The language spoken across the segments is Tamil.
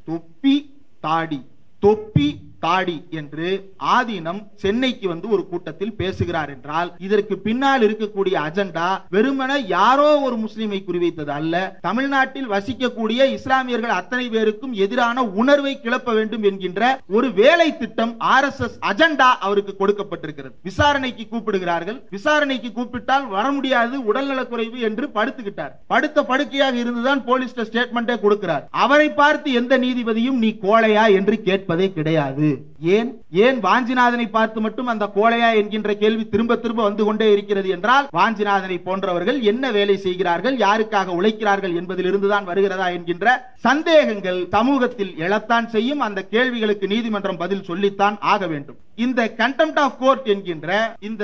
தொப்பி தாடி, தொப்பி தாடி என்று ஆதீனம் சென்னைக்கு வந்து ஒரு கூட்டத்தில் பேசுகிறார் என்றால் இதற்கு பின்னால் இருக்கக்கூடிய அஜெண்டா வெறுமனே யாரோ ஒரு முஸ்லிமை குறிவைத்தது அல்ல. தமிழ்நாட்டில் வசிக்கக்கூடிய இஸ்லாமியர்கள் அத்தனை பேருக்கும் எதிரான உணர்வை கிளப்ப வேண்டும் என்கின்ற ஒரு வேலை திட்டம் RSS அஜெண்டா அவருக்கு கொடுக்கப்பட்டிருக்கிறது. விசாரணைக்கு கூப்பிடுகிறார்கள். விசாரணைக்கு கூப்பிட்டால் வர முடியாது, உடல்நலக்குறைவு என்று படுத்துக்கிட்டார். படுத்த படுக்கையாக இருந்துதான் போலீஸ் ஸ்டேட்மெண்டே கொடுக்கிறார். அவரை பார்த்து எந்த நீதிபதியும் நீ கோழையா என்று கேட்பதே கிடையாது. ஏன் வாஞ்சிநாதனை பார்த்து மட்டும் அந்த கோழையா என்கின்ற கேள்வி திரும்ப திரும்ப வந்து கொண்டே இருக்கிறது என்றால் வாஞ்சிநாதனை போன்றவர்கள் என்ன வேலை செய்கிறார்கள், யாருக்காக உழைக்கிறார்கள் என்பதிலிருந்துதான் வருகிறதா என்கின்ற சந்தேகங்கள் சமூகத்தில் எழத்தான் செய்யும். அந்த கேள்விகளுக்கு நீதிமன்றம் பதில் சொல்லித்தான் ஆக வேண்டும். இந்த கண்டெம்ட் ஆஃப் கோர்ட் என்கின்ற இந்த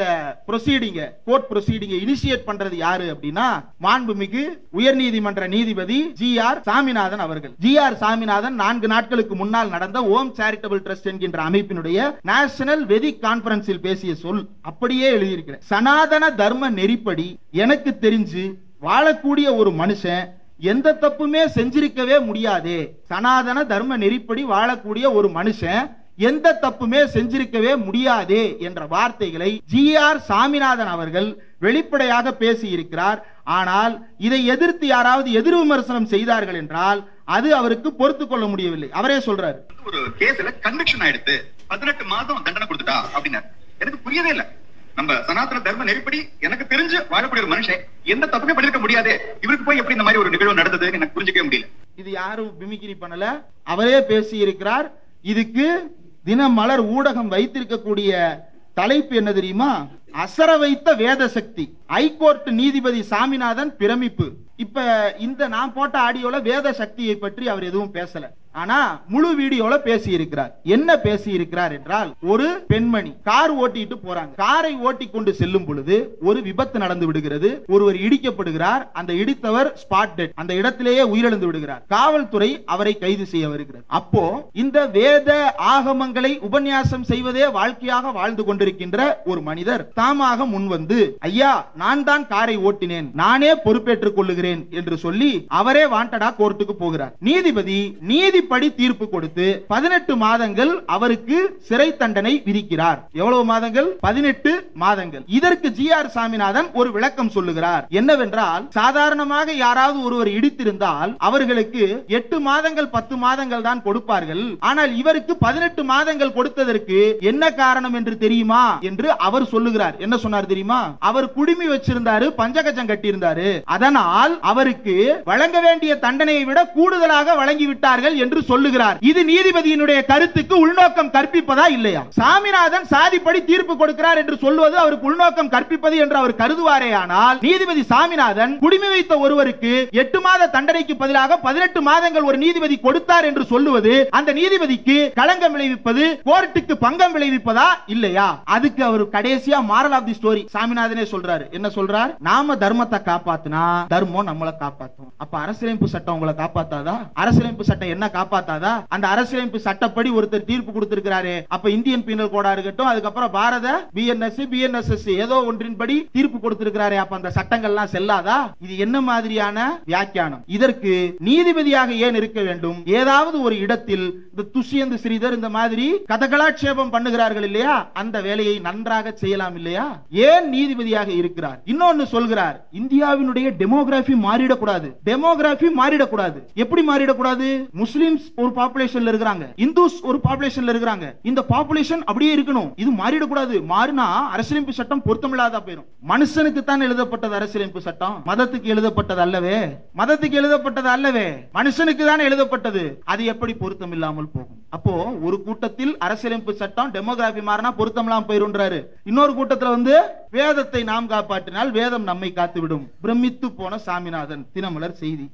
கோர்ட் ப்ரொசீடிங்கை இனிஷியேட் பண்றது யாரு அப்படின்னா மாண்புமிகு உயர்நீதிமன்ற நீதிபதி GR சாமிநாதன் அவர்கள். GR சாமிநாதன் 4 நாட்களுக்கு முன்னால் நடந்த ஓம் சேரிட்டபிள் ட்ரஸ்ட் என்கின்ற அமைப்பினுடைய நேஷனல் வெதிக் கான்பரன்ஸில் பேசிய சொல் அப்படியே எழுதியிருக்கிறேன். சனாதன தர்ம நெறிப்படி எனக்கு தெரிஞ்சு வாழக்கூடிய ஒரு மனுஷன் எந்த தப்புமே செஞ்சிருக்கவே முடியாதே. சனாதன தர்ம நெறிப்படி வாழக்கூடிய ஒரு மனுஷன் எந்த தப்புமே செஞ்சிருக்கவே முடியாதே என்ற வார்த்தைகளை GR சாமிநாதன் அவர்கள் வெளிப்படையாக பேசி இருக்கிறார். ஆனால் இதை எதிர்த்து யாராவது எதிர் விமர்சனம் செய்தார்கள் என்றால் அது அவருக்கு பொறுத்துக் கொள்ள முடியவில்லை. அவரே சொல்றாரு, ஒரு கேஸ்ல கன்விக்ஷன் ஆயிடுத்து 18 மாதம் தண்டனை கொடுத்துட்டா அப்படின்னா எனக்கு புரியவே இல்லை. நம்ம சனாதன தர்ம நெறிப்படி எனக்கு தெரிஞ்சு வாழக்கூடிய ஒரு மனுஷன் எந்த தப்புமே பண்ணிருக்க முடியாதே, இவருக்கு போய் எப்படி இந்த மாதிரி ஒரு நிகழ்வு நடந்தது எனக்கு புரிஞ்சுக்கவே முடியல. இது யாரும் மிமிக்ரி பண்ணல, அவரே பேசி இருக்கிறார். இதுக்கு தினமலர் ஊடகம் வைத்திருக்கக்கூடிய தலைப்பு என்ன தெரியுமா? அசர வைத்த வேத சக்தி. ஹைகோர்ட் நீதிபதி சாமிநாதன் பிரமிப்பு. இப்ப இந்த நான் போட்ட ஆடியோல வேத சக்தியை பற்றி அவர் எதுவும் பேசல. ஆனா முழு வீடியோல பேசி இருக்கிறார். என்ன பேசி இருக்கிறார் என்றால், ஒரு பெண்மணி கார் ஓட்டிட்டு போறாங்க. காரை ஓட்டி கொண்டு செல்லும் பொழுது ஒரு விபத்து நடந்து விடுகிறது. ஒருவர் இடிக்கப்படுகிறார். அந்த இடித்தவர் ஸ்பாட் டெட், அந்த இடத்திலேயே உயிரிழந்து விடுகிறார். காவல்துறை அவரை கைது செய்ய வருகிறது. அப்போ இந்த வேத ஆகமங்களை உபன்யாசம் செய்வதே வாழ்க்கையாக வாழ்ந்து கொண்டிருக்கின்ற ஒரு மனிதர் தாமாக முன்வந்து, ஐயா நான் தான் காரை ஓட்டினேன், நானே பொறுப்பேற்றுக் கொள்ளுகிறேன் என்று சொல்லி அவரே வாண்டடா கோர்ட்டுக்கு போகிறார். நீதிபதி நீதிப்படி தீர்ப்பு கொடுத்து 18 மாதங்கள் அவருக்கு சிறை தண்டனை விதிக்கிறார். எவ்வளவு மாதங்கள்? 18 மாதங்கள். இதற்கு GR சாமிநாதன் ஒரு விளக்கம் சொல்லுகிறார். என்னவென்றால், சாதாரணமாக யாராவது ஒருவர் இடித்திருந்தால் அவர்களுக்கு 8 மாதங்கள் 10 மாதங்கள் தான் கொடுப்பார்கள். ஆனால் இவருக்கு 18 மாதங்கள் கொடுத்ததற்கு என்ன காரணம் என்று தெரியுமா என்று அவர் சொல்லுகிறார். என்ன சொன்னார் தெரியுமா? அவர் குடுமி வச்சிருந்தாரு, பஞ்சகஜம் கட்டியிருந்தாரு. அதனால் அவருக்கு வழங்க வேண்டிய தண்டனையை விட கூடுதலாக வழங்கி விட்டார்கள் என்று சொல்லுகிறார். இது நீதிபதியினுடைய கருத்துக்கு உள்நோக்கம் கற்பிப்பதா இல்லையா? சாமிநாதன் சாதிப்படி தீர்ப்பு கொடுக்கிறார் என்று சொல்வது அவருக்கு உள்நோக்கம் கற்பிப்பது என்று அவர் கருதுவாரே. ஆனால் நீதிபதி சாமிநாதன் குடிமை வைத்த ஒருவருக்கு 8 மாத தண்டனைக்கு பதிலாக 18 மாதங்கள் ஒரு நீதிபதி கொடுத்தார் என்று சொல்லுவது அந்த நீதிபதிக்கு களங்கம் விளைவிப்பது, கோர்ட்டுக்கு பங்கம் விளைவிப்பதா இல்லையா? அதுக்கு அவர் கடைசியா மாரல் ஆஃப் தி ஸ்டோரி சாமிநாதனே சொல்றாரு. என்ன சொல்றார்? நாம தர்மத்தை காப்பாத்தினா தர்மம் நம்மளை காப்பாத்தும். அப்ப அரசியலமைப்பு சட்டம் உங்களை காப்பாத்தாதா? அரசியலமைப்பு சட்டம் என்ன காப்பாத்தாதா? அந்த அரசியலமைப்பு சட்டப்படி ஒருத்தர் தீர்ப்பு கொடுத்திருக்கிறாரே, அப்ப இந்தியன் பீனல் கோடா இருக்கட்டும், அதுக்கப்புறம் பாரத BNS ஏதோ ஒன்றின்படி தீர்ப்பு கொடுத்திருக்கிறாரே, அப்ப அந்த சட்டங்கள்லாம் செல்லாதா? இது என்ன மாதிரியான வியாக்கியானம்? இதற்கு நீதிபதியாக ஏன் இருக்க வேண்டும்? ஏதாவது ஒரு இடத்தில் இந்த துஷ்யந்த் ஸ்ரீதர் இந்த மாதிரி கதகலாட்சேபம் பண்ணுகிறார்கள் இல்லையா, அந்த வேலையை நன்றாக செய்யலாம் இல்லையா? ஏன் நீதிபதியாக இருக்கிறார்? இன்னொன்னு சொல்கிறார், இந்தியாவினுடைய டெமோகிராஃபி மாறிடக்கூடாது. டெமோகிராஃபி மாறிடக்கூடாது. எப்படி மாறிடக்கூடாது? முஸ்லிம்ஸ் ஒரு பாப்புலேஷன்ல இருக்காங்க, இந்துஸ் ஒரு பாப்புலேஷன்ல இருக்காங்க. இந்த பாப்புலேஷன் அப்படியே இருக்கணும். இது மாறிடக்கூடாது. மாறினா அரசியலமைப்பு சட்டம் பொருத்தமில்லாத போயிடும். மனுஷனுக்கு தான் எழுதப்பட்டது அரசியலமைப்பு சட்டம், மதத்துக்கு எழுதப்பட்டது அல்லவே. மதத்துக்கு எழுதப்பட்டது அல்லவே, மனுஷனுக்கு தான் எழுதப்பட்டது. அது எப்படி பொருத்தம் இல்லாமல் போகும்? அப்போ ஒரு கூட்டத்தில் அரசியலமைப்பு சட்டம் டெமோகிராஃபி மாறினா பொருத்தம் இல்லாமல் போயிருன்றாரு. இன்னொரு கூட்டத்தில் வந்து வேதத்தை நாம் காப்பாற்றினால் வேதம் நம்மை காத்துவிடும். பிரமித்து போன சாமிநாதன். தினமலர் செய்தி.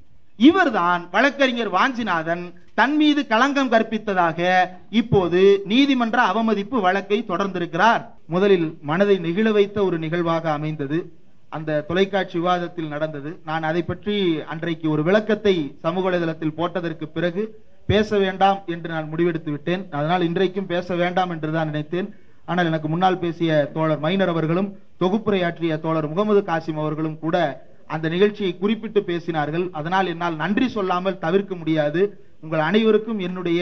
இவர்தான் வழக்கறிஞர் வாஞ்சிநாதன் தன் மீது களங்கம் கற்பித்ததாக இப்போது நீதிமன்ற அவமதிப்பு வழக்கை தொடர்ந்திருக்கிறார். முதலில் மனதை நெகிழ வைத்த ஒரு நிகழ்வாக அமைந்தது அந்த தொலைக்காட்சி விவாதத்தில் நடந்தது. நான் அதை பற்றி அன்றைக்கு ஒரு விளக்கத்தை சமூக வலைதளத்தில் போட்டதற்கு பிறகு பேச வேண்டாம் என்று நான் முடிவெடுத்து விட்டேன். அதனால் இன்றைக்கும் பேச வேண்டாம் என்றுதான் நினைத்தேன். ஆனால் எனக்கு முன்னால் பேசிய தோழர் மைனர் அவர்களும் தொகுப்புரையாற்றிய தோழர் முகமது காசிம் அவர்களும் கூட அந்த நிகழ்ச்சியை குறிப்பிட்டு பேசினார்கள். அதனால் என்னால் நன்றி சொல்லாமல் தவிர்க்க முடியாது. உங்கள் அனைவருக்கும் என்னுடைய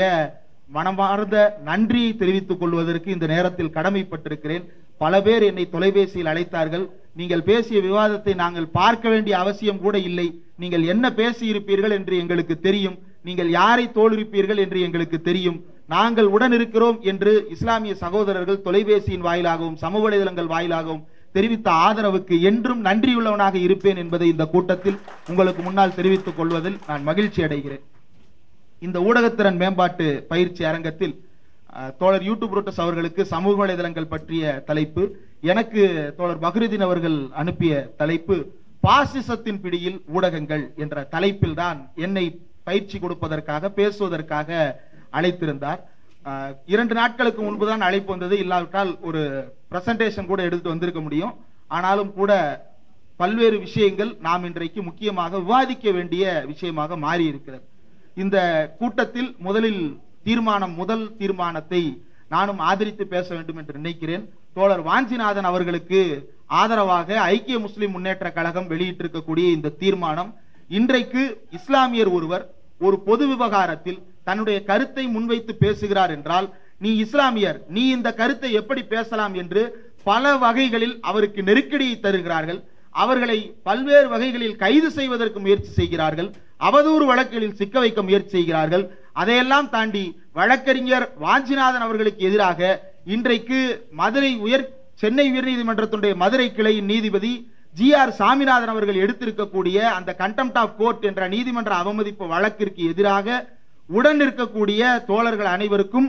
மனமார்ந்த நன்றியை தெரிவித்துக் கொள்வதற்கு இந்த நேரத்தில் கடமைப்பட்டிருக்கிறேன். பல பேர் என்னை தொலைபேசியில் அழைத்தார்கள். நீங்கள் பேசிய விவாதத்தை நாங்கள் பார்க்க வேண்டிய அவசியம் கூட இல்லை, நீங்கள் என்ன பேசியிருப்பீர்கள் என்று எங்களுக்கு தெரியும், நீங்கள் யாரை தோலுரிப்பீர்கள் என்று எங்களுக்கு தெரியும், நாங்கள் உடன் இருக்கிறோம் என்று இஸ்லாமிய சகோதரர்கள் தொலைபேசியின் வாயிலாகவும் சமூக வலைதளங்கள் வாயிலாகவும் தெரிவித்த ஆதரவுக்கு என்றும் நன்றியுள்ளவனாக இருப்பேன் என்பதை இந்த கூட்டத்தில் உங்களுக்கு முன்னால் தெரிவித்துக் கொள்வதில் நான் மகிழ்ச்சி அடைகிறேன். இந்த ஊடகத்திறன் மேம்பாட்டு பயிற்சி அரங்கத்தில் தோழர் யூடியூப் அவர்களுக்கு சமூக வலைதளங்கள் பற்றிய தலைப்பு, எனக்கு தோழர் பக்ருதீன் அவர்கள் அனுப்பிய தலைப்பு பாசிசத்தின் பிடியில் ஊடகங்கள் என்ற தலைப்பில் தான் என்னை பயிற்சி கொடுப்பதற்காக பேசுவதற்காக அழைத்திருந்தார். 2 நாட்களுக்கு முன்புதான் அழைப்பு வந்தது, இல்லாவிட்டால் ஒரு பிரசன்டேஷன் கூட எடுத்து வந்திருக்க முடியும். ஆனாலும் கூட பல்வேறு விஷயங்கள் நாம் இன்றைக்கு முக்கியமாக விவாதிக்க வேண்டிய விஷயமாக மாறி இருக்கிறது. இந்த கூட்டத்தில் முதல் தீர்மானத்தை நானும் ஆதரித்து பேச வேண்டும் என்று நினைக்கிறேன். தோழர் வாஞ்சிநாதன் அவர்களுக்கு ஆதரவாக ஐக்கிய முஸ்லிம் முன்னேற்ற கழகம் வெளியிட்டிருக்கக்கூடிய இந்த தீர்மானம், இன்றைக்கு இஸ்லாமியர் ஒருவர் ஒரு பொது விவகாரத்தில் தன்னுடைய கருத்தை முன்வைத்து பேசுகிறார் என்றால், நீ இஸ்லாமியர், நீ இந்த கருத்தை எப்படி பேசலாம் என்று பல வகைகளில் அவருக்கு நெருக்கடியை தருகிறார்கள். அவர்களை பல்வேறு வகைகளில் கைது செய்வதற்கு முயற்சி செய்கிறார்கள், அவதூறு வழக்குகளில் சிக்க வைக்க முயற்சி செய்கிறார்கள். அதையெல்லாம் தாண்டி வழக்கறிஞர் வாஞ்சிநாதன் அவர்களுக்கு எதிராக இன்றைக்கு சென்னை உயர்நீதிமன்றத்தினுடைய மதுரை கிளையின் நீதிபதி GR சாமிநாதன் அவர்கள் எடுத்திருக்கக்கூடிய அந்த கண்டெம்ட் ஆஃப் கோர்ட் என்ற நீதிமன்ற அவமதிப்பு வழக்கிற்கு எதிராக உடன் இருக்கக்கூடிய தோழர்கள் அனைவருக்கும்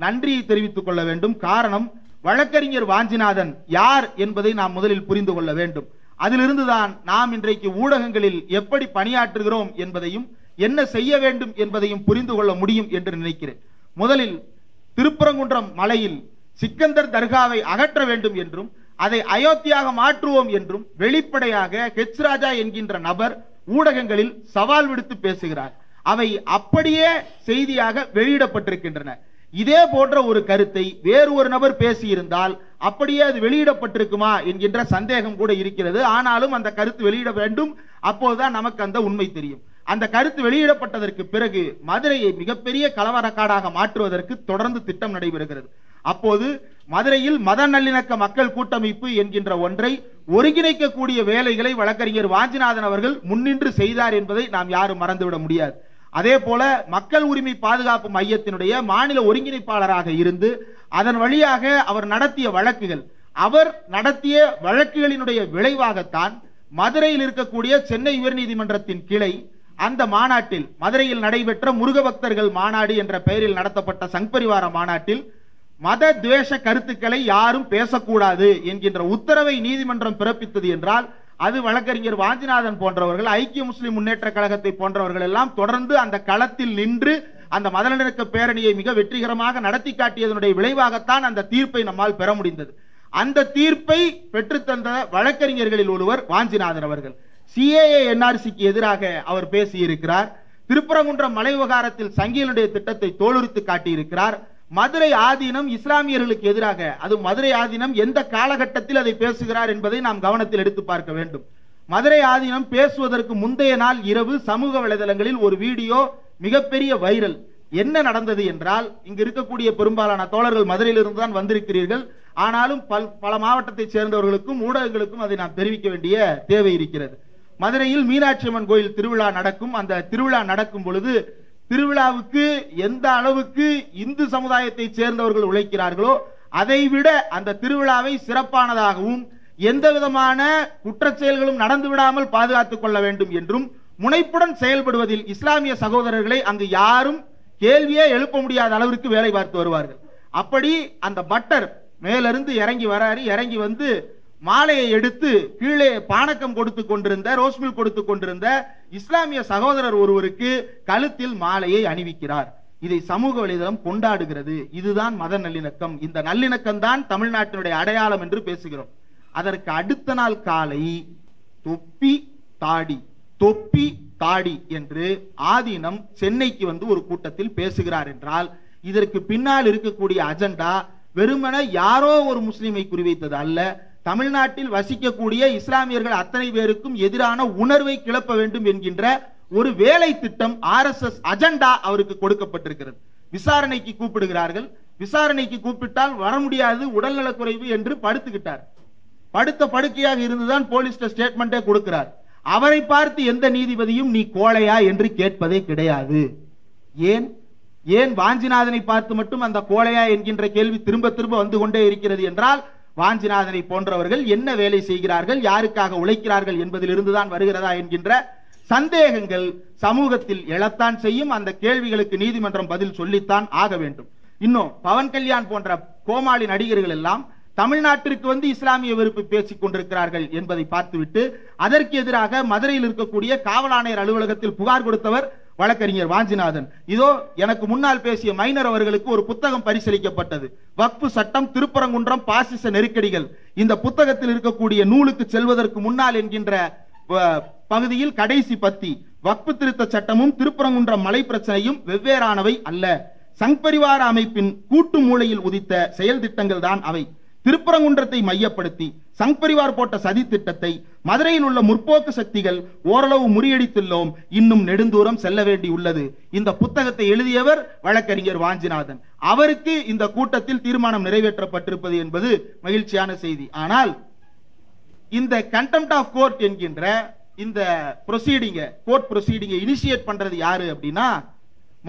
நன்றியை தெரிவித்துக் கொள்ள வேண்டும். காரணம், வழக்கறிஞர் வாஞ்சிநாதன் யார் என்பதை நாம் முதலில் புரிந்து கொள்ள வேண்டும். அதிலிருந்துதான் நாம் இன்றைக்கு ஊடகங்களில் எப்படி பணியாற்றுகிறோம் என்பதையும் என்ன செய்ய வேண்டும் என்பதையும் புரிந்து கொள்ள முடியும் என்று நினைக்கிறேன். முதலில் திருப்பரங்குன்றம் மலையில் சிக்கந்தர் தர்காவை அகற்ற வேண்டும் என்றும் அதை அயோத்தியாக மாற்றுவோம் என்றும் வெளிப்படையாக ஹெச் ராஜா என்கின்ற நபர் ஊடகங்களில் சவால் விடுத்து பேசுகிறார். அவை அப்படியே செய்தியாக வெளியிடப்பட்டிருக்கின்றன. இதே போன்ற ஒரு கருத்தை வேறு ஒரு நபர் பேசியிருந்தால் அப்படியே அது வெளியிடப்பட்டிருக்குமா என்கின்ற சந்தேகம் கூட இருக்கிறது. ஆனாலும் அந்த கருத்து வெளியிட வேண்டும், அப்போதுதான் நமக்கு அந்த உண்மை தெரியும். அந்த கருத்து வெளியிடப்பட்டதற்கு பிறகு மதுரையை மிகப்பெரிய கலவரக்காடாக மாற்றுவதற்கு தொடர்ந்து திட்டம் நடைபெறுகிறது. அப்போது மதுரையில் மத நல்லிணக்க மக்கள் கூட்டமைப்பு என்கின்ற ஒன்றை ஒருங்கிணைக்கக்கூடிய வேலைகளை வழக்கறிஞர் வாஞ்சிநாதன் அவர்கள் முன்னின்று செய்தார் என்பதை நாம் யாரும் மறந்துவிட முடியாது. அதே போல மக்கள் உரிமை பாதுகாப்பு மையத்தினுடைய மாநில ஒருங்கிணைப்பாளராக இருந்து அதன் வழியாக அவர் நடத்திய வழக்குகளினுடைய விளைவாகத்தான் மதுரையில் இருக்கக்கூடிய சென்னை உயர்நீதிமன்றத்தின் கிளை அந்த மாநாட்டில், மதுரையில் நடைபெற்ற முருக பக்தர்கள் மாநாடு என்ற பெயரில் நடத்தப்பட்ட சங்பரிவார மாநாட்டில் மத துவேஷ கருத்துக்களை யாரும் பேசக்கூடாது என்கின்ற உத்தரவை நீதிமன்றம் பிறப்பித்தது என்றால், அது வழக்கறிஞர் வாஞ்சிநாதன் போன்றவர்கள், ஐக்கிய முஸ்லிம் முன்னேற்ற கழகத்தை போன்றவர்கள் எல்லாம் தொடர்ந்து அந்த களத்தில் நின்று அந்த மதநலக்க பேரணியை மிக வெற்றிகரமாக நடத்தி காட்டியதனுடைய விளைவாகத்தான் அந்த தீர்ப்பை நம்மால் பெற முடிந்தது. அந்த தீர்ப்பை பெற்றுத்தந்த வழக்கறிஞர்களில் ஒருவர் வாஞ்சிநாதன் அவர்கள். CAA NRCக்கு எதிராக அவர் பேசியிருக்கிறார். திருப்பரங்குன்றம் மலை விவகாரத்தில் சங்கிகளுடைய திட்டத்தை தோலுரித்து காட்டியிருக்கிறார். மதுரை ஆதீனம் இஸ்லாமியர்களுக்கு எதிராக, அது மதுரை ஆதீனம் எந்த காலகட்டத்தில் அதை பேசுகிறார் என்பதை நாம் கவனத்தில் எடுத்து பார்க்க வேண்டும். மதுரை ஆதீனம் பேசுவதற்கு முந்தைய நாள் இரவு சமூக வலைதளங்களில் ஒரு வீடியோ மிகப்பெரிய வைரல். என்ன நடந்தது என்றால், இங்கு இருக்கக்கூடிய பெரும்பாலான தோழர்கள் மதுரையிலிருந்து தான் வந்திருக்கிறீர்கள். ஆனாலும் பல மாவட்டத்தைச் சேர்ந்தவர்களுக்கும் ஊடகங்களுக்கும் அதை நாம் தெரிவிக்க வேண்டிய தேவை இருக்கிறது. மதுரையில் மீனாட்சி அம்மன் கோயில் திருவிழா நடக்கும். அந்த திருவிழா நடக்கும் பொழுது திருவிழாவுக்கு எந்த அளவுக்கு இந்து சமுதாயத்தை சேர்ந்தவர்கள் உழைக்கிறார்களோ அதைவிட அந்த திருவிழாவை சிறப்பானதாகவும் எந்த விதமான குற்றச் செயல்களும் நடந்து விடாமல் பாதுகாத்துக் கொள்ள வேண்டும் என்றும் முனைப்புடன் செயல்படுவதில் இஸ்லாமிய சகோதரர்களை அங்கு யாரும் கேள்வியே எழுப்ப முடியாத அளவிற்கு வேலை பார்த்து வருவார்கள். அப்படி அந்த பட்டர் மேலிருந்து இறங்கி வந்து மாலையை எடுத்து கீழே பானக்கம் கொடுத்து கொண்டிருந்த, ரோஸ்மில் கொடுத்து கொண்டிருந்த இஸ்லாமிய சகோதரர் ஒருவருக்கு கழுத்தில் மாலையை அணிவிக்கிறார். இதை சமூக வலைதளம் கொண்டாடுகிறது. இதுதான் மத நல்லிணக்கம். இந்த நல்லிணக்கம் தான் தமிழ்நாட்டினுடைய அடையாளம் என்று பேசுகிறோம். அதற்கு அடுத்த நாள் காலை தொப்பி தாடி என்று ஆதீனம் சென்னைக்கு வந்து ஒரு கூட்டத்தில் பேசுகிறார் என்றால், இதற்கு பின்னால் இருக்கக்கூடிய அஜெண்டா வெறுமன யாரோ ஒரு முஸ்லிமை குறிவைத்தது அல்ல. தமிழ்நாட்டில் வசிக்கக்கூடிய இஸ்லாமியர்கள் அத்தனை பேருக்கும் எதிரான உணர்வை கிளப்ப வேண்டும் என்கின்ற ஒரு வேலை திட்டம் RSS அஜெண்டா அவருக்கு கொடுக்கப்பட்டிருக்கிறது. விசாரணைக்கு கூப்பிடுகிறார்கள். விசாரணைக்கு கூப்பிட்டால் வர முடியாது, உடல்நலக்குறைவு என்று படுத்துக்கிட்டார். படுத்த படுக்கையாக இருந்துதான் போலீஸ் ஸ்டேட்மெண்டே கொடுக்கிறார். அவரை பார்த்து எந்த நீதிபதியும் நீ கோழையா என்று கேட்பதே கிடையாது. ஏன் வாஞ்சிநாதனை பார்த்து மட்டும் அந்த கோழையா என்கின்ற கேள்வி திரும்ப திரும்ப வந்து கொண்டே இருக்கிறது என்றால், வாஞ்சிநாதனை போன்றவர்கள் என்ன வேலை செய்கிறார்கள், யாருக்காக உழைக்கிறார்கள் என்பதிலிருந்துதான் வருகிறதா என்கின்ற சந்தேகங்கள் சமூகத்தில் எழத்தான் செய்யும். அந்த கேள்விகளுக்கு நீதிமன்றம் பதில் சொல்லித்தான் ஆக வேண்டும். இன்னும் பவன் கல்யாண் போன்ற கோமாளி நடிகர்கள் எல்லாம் தமிழ்நாட்டிற்கு வந்து இஸ்லாமிய வெறுப்பு பேசிக் கொண்டிருக்கிறார்கள் என்பதை பார்த்துவிட்டு அதற்கு எதிராக மதுரையில் இருக்கக்கூடிய காவல் ஆணையர் அலுவலகத்தில் புகார் கொடுத்தவர் வழக்கறிஞர் வாஞ்சிநாதன். இதோ எனக்கு முன்னால் பேசிய மைனர் அவர்களுக்கு ஒரு புத்தகம் பரிசீலிக்கப்பட்டது. வக்ஃபு சட்டம், திருப்பரங்குன்றம், பாசிச நெருக்கடிகள். இந்த புத்தகத்தில் இருக்கக்கூடிய நூலுக்கு செல்வதற்கு முன்னால் என்கின்ற பகுதியில் கடைசி பத்தி, வக்ஃபு திருத்த சட்டமும் திருப்பரங்குன்றம் மலை பிரச்சனையும் வெவ்வேறானவை அல்ல. சங்பரிவார அமைப்பின் கூட்டு மூளையில் உதித்த செயல் திட்டங்கள் தான் அவை. திருப்பரங்குன்றத்தை மையப்படுத்தி சங்பரிவார் போட்ட சதி திட்டத்தை மதுரையில் உள்ள முற்போக்கு சக்திகள் ஓரளவு முறியடித்துள்ளோம். இன்னும் நெடுந்தூரம் செல்ல வேண்டி உள்ளது. இந்த புத்தகத்தை எழுதியவர் வழக்கறிஞர் வாஞ்சிநாதன். அவருக்கு இந்த கூட்டத்தில் தீர்மானம் நிறைவேற்றப்பட்டிருப்பது என்பது மகிழ்ச்சியான செய்தி. ஆனால் இந்த கண்டெம்ட் ஆஃப் கோர்ட் என்கின்ற இந்த கோர்ட் ப்ரொசீடிங்கை இனிஷியேட் பண்றது யாரு அப்படின்னா,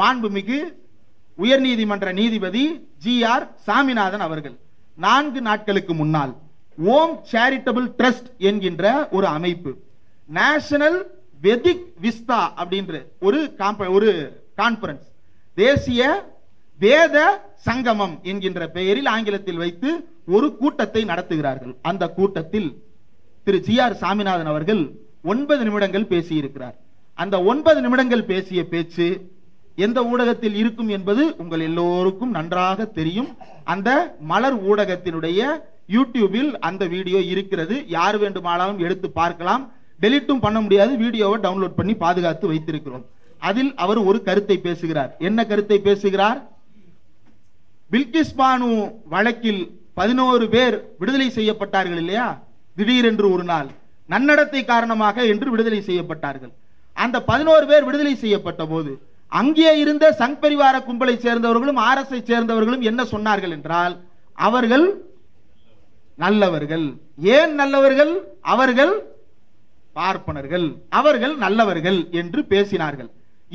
மாண்புமிகு உயர்நீதிமன்ற நீதிபதி GR சாமிநாதன் அவர்கள். 4 நாட்களுக்கு முன்னால் ஓம் சேரிட்டபிள் ட்ரஸ்ட் என்கின்ற ஒரு அமைப்பு, நேஷனல் வெதிக் விஸ்தா அப்படின்ற ஒரு கான்பரன்ஸ், தேசிய வேத சங்கமம் என்கின்ற பெயரில் ஆங்கிலத்தில் வைத்து ஒரு கூட்டத்தை நடத்துகிறார்கள். அந்த கூட்டத்தில் திரு GR சாமிநாதன் அவர்கள் 9 நிமிடங்கள் பேசியிருக்கிறார். அந்த 9 நிமிடங்கள் பேசிய பேச்சு எந்த ஊடகத்தில் இருக்கும் என்பது உங்கள் எல்லோருக்கும் நன்றாக தெரியும். அந்த மலர் ஊடகத்தினுடைய யூடியூபில் அந்த வீடியோ இருக்கிறது. யார் வேண்டுமானாலும் எடுத்து பார்க்கலாம். டெலிட்டும் பண்ண முடியாது. வீடியோவை டவுன்லோட் பண்ணி பாதுகாத்து வைத்திருக்கிறோம். அதில் அவர் ஒரு கருத்தை பேசுகிறார். என்ன கருத்தை பேசுகிறார்? பில்கிஸ் பானு வழக்கில் 11 பேர் விடுதலை செய்யப்பட்டார்கள் இல்லையா? திடீரென்று ஒரு நாள் நன்னடத்தை காரணமாக என்று விடுதலை செய்யப்பட்டார்கள். அந்த 11 பேர் விடுதலை செய்யப்பட்ட போது அங்கே இருந்த சங் பரிவார கும்பலை சேர்ந்தவர்களும் RSS சேர்ந்தவர்களும் என்ன சொன்னார்கள் என்றால், அவர்கள் நல்லவர்கள். ஏன் நல்லவர்கள்? அவர்கள் பார்ப்பனர்கள், அவர்கள் நல்லவர்கள் என்று பேசினார்கள்.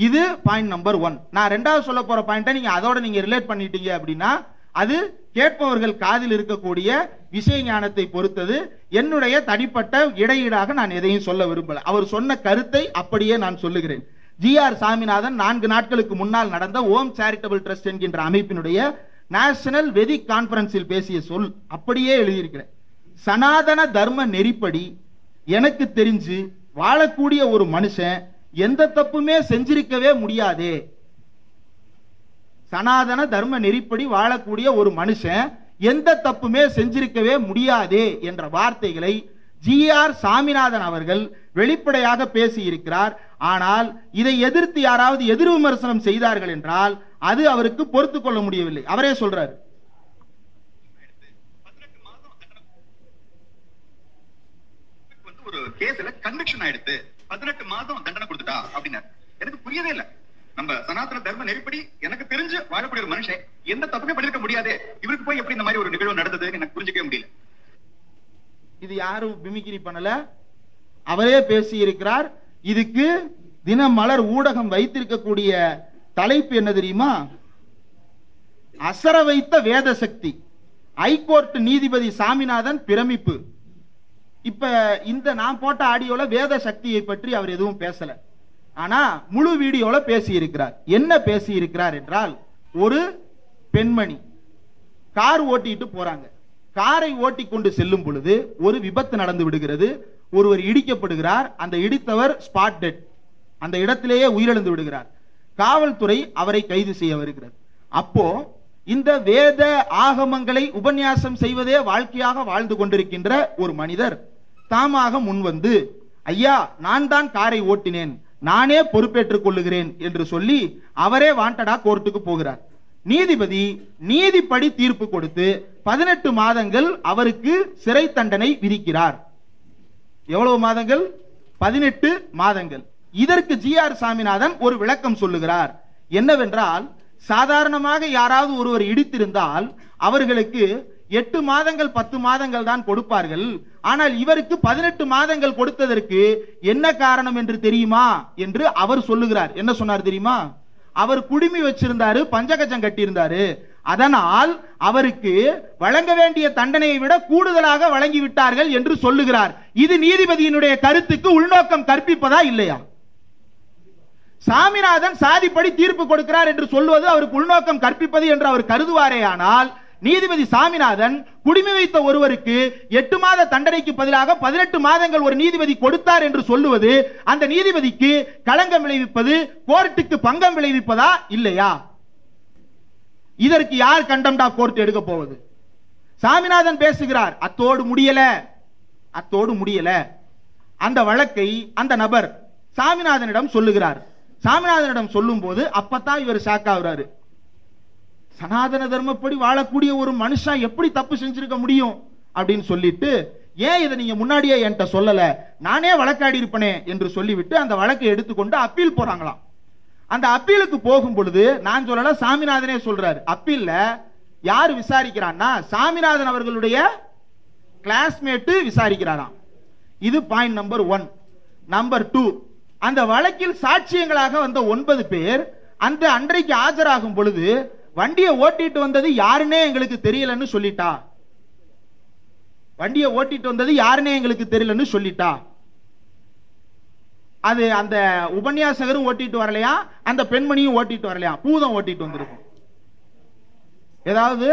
இது பாயிண்ட் நம்பர் 1. நான் ரெண்டாவது சொல்ல போற பாயிண்ட நீங்க அதோட நீங்க ரிலேட் பண்ணிட்டீங்க அப்படின்னா அது கேட்பவர்கள் காதில் இருக்கக்கூடிய விஷய ஞானத்தை பொறுத்தது. என்னுடைய தனிப்பட்ட இடையீடாக நான் எதையும் சொல்ல விரும்பல. அவர் சொன்ன கருத்தை அப்படியே நான் சொல்லுகிறேன். GR சாமிநாதன் 4 நாட்களுக்கு முன்னால் நடந்த ஓம் சேரிட்டபிள் ட்ரஸ்ட் என்கின்ற அமைப்பினுடைய நேஷனல் வெதிக் கான்பரன்ஸில் பேசிய சொல் அப்படியே எழுதியிருக்கிறேன். சனாதன தர்ம நெறிப்படி எனக்கு தெரிஞ்சு வாழக்கூடிய ஒரு மனுஷன் எந்த தப்புமே செஞ்சிருக்கவே முடியாதே. சனாதன தர்ம நெறிப்படி வாழக்கூடிய ஒரு மனுஷன் எந்த தப்புமே செஞ்சிருக்கவே முடியாதே என்ற வார்த்தைகளை GR சாமிநாதன் அவர்கள் வெளிப்படையாக பேசி இருக்கிறார். ஆனால் இதை எதிர்த்து யாராவது எதிர் விமர்சனம் செய்தார்கள் என்றால் அது அவருக்கு பொறுத்துக் கொள்ள முடியவில்லை. அவரே சொல்றாரு, ஒரு கேஸ்ல கன்விக்ஷன் ஆயிடுத்து 18 மாதம் தண்டனை கொடுத்துட்டா அப்படின்னா எனக்கு புரியவே இல்லை. நம்ம சனாதன தர்ம நெறிப்படி எனக்கு தெரிஞ்சு வாழக்கூடிய ஒரு மனுஷன் எந்த தப்புமே பண்ணிருக்க முடியாதே, இவருக்கு போய் எப்படி இந்த மாதிரி ஒரு நிகழ்வு நடந்தது எனக்கு புரிஞ்சுக்கவே முடியல. இது யாரும் மிமிக்ரி பண்ணல, அவரே பேசி இருக்கிறார். இதுக்கு தினமலர் ஊடகம் வைத்திருக்கக்கூடிய தலைப்பு என்ன தெரியுமா? அசர வைத்த வேத சக்தி, ஹைகோர்ட் நீதிபதி சாமிநாதன் பிரமிப்பு. இப்ப இந்த நான் போட்ட ஆடியோல வேத சக்தியை பற்றி அவர் எதுவும் பேசல. ஆனா முழு வீடியோல பேசி இருக்கிறார். என்ன பேசி இருக்கிறார் என்றால், ஒரு பெண்மணி கார் ஓட்டிட்டு போறாங்க. காரை ஓட்டி கொண்டு செல்லும் பொழுது ஒரு விபத்து நடந்து விடுகிறது. ஒருவர் இடிக்கப்படுகிறார். அந்த இடித்தவர் ஸ்பாட் டெட், அந்த இடத்திலேயே உயிரிழந்து விடுகிறார். காவல்துறை அவரை கைது செய்ய வருகிறது. அப்போ இந்த வேத ஆகமங்களை உபன்யாசம் செய்வதே வாழ்க்கையாக வாழ்ந்து கொண்டிருக்கின்ற ஒரு மனிதர் தாமாக முன்வந்து, ஐயா நான் தான் காரை ஓட்டினேன், நானே பொறுப்பேற்றுக் கொள்ளுகிறேன் என்று சொல்லி அவரே வாண்டடா கோர்ட்டுக்கு போகிறார். நீதிபதி நீதிப்படி தீர்ப்பு கொடுத்து 18 மாதங்கள் அவருக்கு சிறை தண்டனை விதிக்கிறார். எவ்வளவு மாதங்கள்? 18 மாதங்கள். இதற்கு ஜி.ஆர். சாமிநாதன் ஒரு விளக்கம் சொல்லுகிறார். என்னவென்றால், சாதாரணமாக யாராவது ஒருவர் இடித்திருந்தால் அவர்களுக்கு 8 மாதங்கள் 10 மாதங்கள் தான் கொடுப்பார்கள். ஆனால் இவருக்கு 18 மாதங்கள் கொடுத்ததற்கு என்ன காரணம் என்று தெரியுமா என்று அவர் சொல்லுகிறார். என்ன சொன்னார் தெரியுமா? அவர் குடுமி வச்சிருந்தாரு, பஞ்சகஜம் கட்டியிருந்தாரு. அதனால் அவருக்கு வழங்க வேண்டிய தண்டனையை விட கூடுதலாக வழங்கி விட்டார்கள் என்று சொல்லுகிறார். இது நீதிபதியினுடைய கருத்துக்கு உள்நோக்கம் கற்பிப்பதா இல்லையா? சாமிநாதன் சாதிப்படி தீர்ப்பு கொடுக்கிறார் என்று சொல்வது அவருக்கு உள்நோக்கம் கற்பிப்பது என்று அவர் கருதுவாரே. ஆனால் நீதிபதி சாமிநாதன் குடிமை வைத்த ஒருவருக்கு 8 மாத தண்டனைக்கு பதிலாக 18 மாதங்கள் ஒரு நீதிபதி கொடுத்தார் என்று சொல்லுவது அந்த நீதிபதிக்கு களங்கம் விளைவிப்பது, கோர்ட்டுக்கு பங்கம் விளைவிப்பதா இல்லையா? இதற்கு யார் கண்டெம்ட் ஆஃப் கோர்ட் எடுக்க போவது? சாமிநாதன் பேசுகிறார். அத்தோடு முடியல. அந்த வழக்கை அந்த நபர் சாமிநாதனிடம் சொல்லுகிறார். சாமிநாதனிடம் சொல்லும் போது அப்பதான் இவர் ஷாக் ஆகுறாரு. சனாதன தர்மப்படி வாழக்கூடிய ஒரு மனுஷன் எப்படி தப்பு செஞ்சிருக்க முடியும் அப்படின்னு சொல்லிட்டு, ஏன் இதை நீங்க முன்னாடியே என்கிட்ட சொல்லல, நானே வழக்காடி இருப்பனே என்று சொல்லிவிட்டு அந்த வழக்கை எடுத்துக்கொண்டு அப்பீல் போறாங்களாம். அந்த அப்பீலுக்கு போகும் பொழுது, நான் சொல்லல, சாமிநாதனே சொல்றாரு, அப்பீல்ல யார் விசாரிக்கிறான்னா சாமிநாதன் அவர்களுடைய கிளாஸ்மேட் விசாரிக்கிறாராம். இது பாயிண்ட் நம்பர் 1. நம்பர் 2, அந்த வழக்கில் சாட்சியங்களாக வந்த 9 பேர் அந்த அன்றைக்கு ஆஜராகும் பொழுது வண்டியை ஓட்டிட்டு வந்தது யாருன்னே எங்களுக்கு தெரியலன்னு சொல்லிட்டா. வண்டியை ஓட்டிட்டு வந்தது யாருன்னே எங்களுக்கு தெரியலன்னு சொல்லிட்டா. அது அந்த உபன்யாசகரும் ஓட்டிட்டு வரலையா, அந்த பெண்மணியும் ஓட்டிட்டு வரலையா, பூதம் ஓட்டிட்டு வந்திருக்கும். ஏதாவது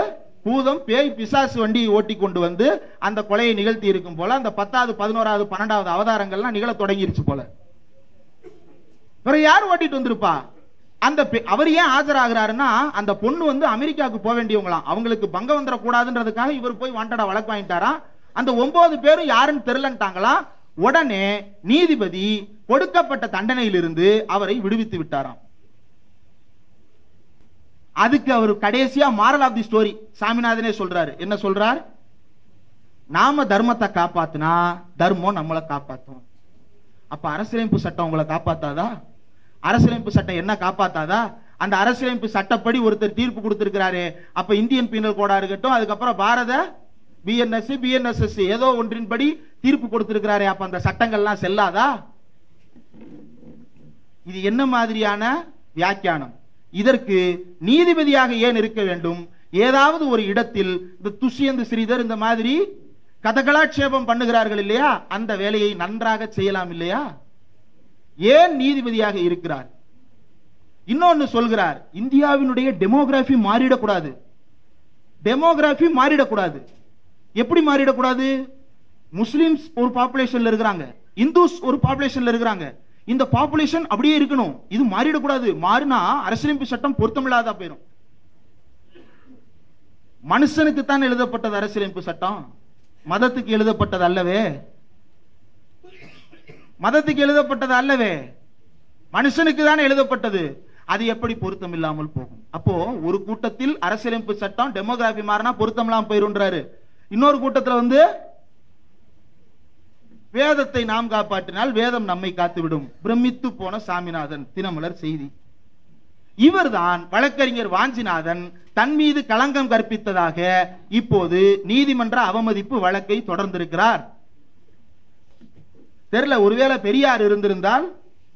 பூதம் பேய் பிசாசு வண்டியை ஓட்டி கொண்டு வந்து அந்த கொலையை நிகழ்த்தி இருக்கும் போல அந்த 10வது 11வது 12வது அவதாரங்கள்லாம் நிகழ தொடங்கிருச்சு போல. யார் ஓட்டிட்டு வந்திருப்பா? அந்த அவர் ஏன் ஆஜராகிறாருன்னா, அந்த பொண்ணு வந்து அமெரிக்காவுக்கு போக வேண்டியவங்களாம், அவங்களுக்கு பங்கம் வந்துட கூடாதுன்றதுக்காக இவர் போய் வாண்டடா வழக்கு வாங்கிட்டாரா. அந்த 9 பேரும் யாருன்னு தெரியலன்ட்டாங்களா. உடனே நீதிபதி கொடுக்கப்பட்ட தண்டனையிலிருந்து அவரை விடுவித்து விட்டாராம். அதுக்கு அவர் கடைசியா மாரல் ஆஃப் தி ஸ்டோரி சாமிநாதனே சொல்றாரு. என்ன சொல்றார்? நாம தர்மத்தை காப்பாத்தினா தர்மம் நம்மளை காப்பாத்தும். அப்ப அரசியலமைப்பு சட்டம் உங்களை காப்பாத்தாதா? அரசியலமைப்பு சட்டம் என்ன காப்பாத்தாதா? அந்த அரசியலமைப்பு சட்டப்படி ஒருத்தர் தீர்ப்பு கொடுத்திருக்கிறாரு. அப்ப இந்தியன் பீனல் கோடா இருக்கட்டும், அதுக்கப்புறம் பாரத பிஎன்எஸ்எஸ் ஏதோ ஒன்றின்படி தீர்ப்பு கொடுத்திருக்கிறாரு. அப்ப அந்த சட்டங்கள்லாம் செல்லாதா? இது என்ன மாதிரியான வியாக்கியானம்? இதற்கு நீதிபதியாக ஏன் இருக்க வேண்டும்? ஏதாவது ஒரு இடத்தில் இந்த துஷ்யந்த் ஸ்ரீதர் இந்த மாதிரி கதகலாட்சேபம் பண்ணுகிறார்கள் இல்லையா, அந்த வேலையை நன்றாக செய்யலாம் இல்லையா? ஏன் நீதிபதியாக இருக்கிறார்? இன்னொன்னு சொல்கிறார், இந்தியாவினுடைய டெமோகிராஃபி மாறிடக்கூடாது. டெமோகிராஃபி மாறிடக்கூடாது. எப்படி மாறிடக்கூடாது? முஸ்லிம்ஸ் ஒரு பாப்புலேஷன்ல இருக்கிறாங்க, இந்துஸ் ஒரு பாப்புலேஷன்ல இருக்கிறாங்க. இந்த பாப்புலேஷன் அப்படியே இருக்கணும். இது மாறிடக்கூடாது. மாறினா அரசியலமைப்பு சட்டம் பொருத்தமில்லாத போயிடும். மனுஷனுக்கு தான் எழுதப்பட்டது அரசியலமைப்பு சட்டம், மதத்துக்கு எழுதப்பட்டது அல்லவே. மதத்துக்கு எழுதப்பட்டது அல்லவே, மனுஷனுக்கு தான் எழுதப்பட்டது. அது எப்படி பொருத்தம் இல்லாமல் போகும்? அப்போ ஒரு கூட்டத்தில் அரசியலமைப்பு சட்டம் டெமோகிராஃபி மாறினா பொருத்தம் இல்லாமல் போயிருன்றாரு. இன்னொரு கூட்டத்தில் வந்து வேதத்தை நாம் காப்பாற்றினால் வேதம் நம்மை காத்துவிடும். பிரமித்து போன சாமிநாதன், தினமலர் செய்தி. இவர்தான் வழக்கறிஞர் வாஞ்சிநாதன் தன் மீது களங்கம் கற்பித்ததாக இப்போது நீதிமன்ற அவமதிப்பு வழக்கை தொடர்ந்திருக்கிறார். தெரியல, ஒருவேளை பெரியார் இருந்திருந்தால்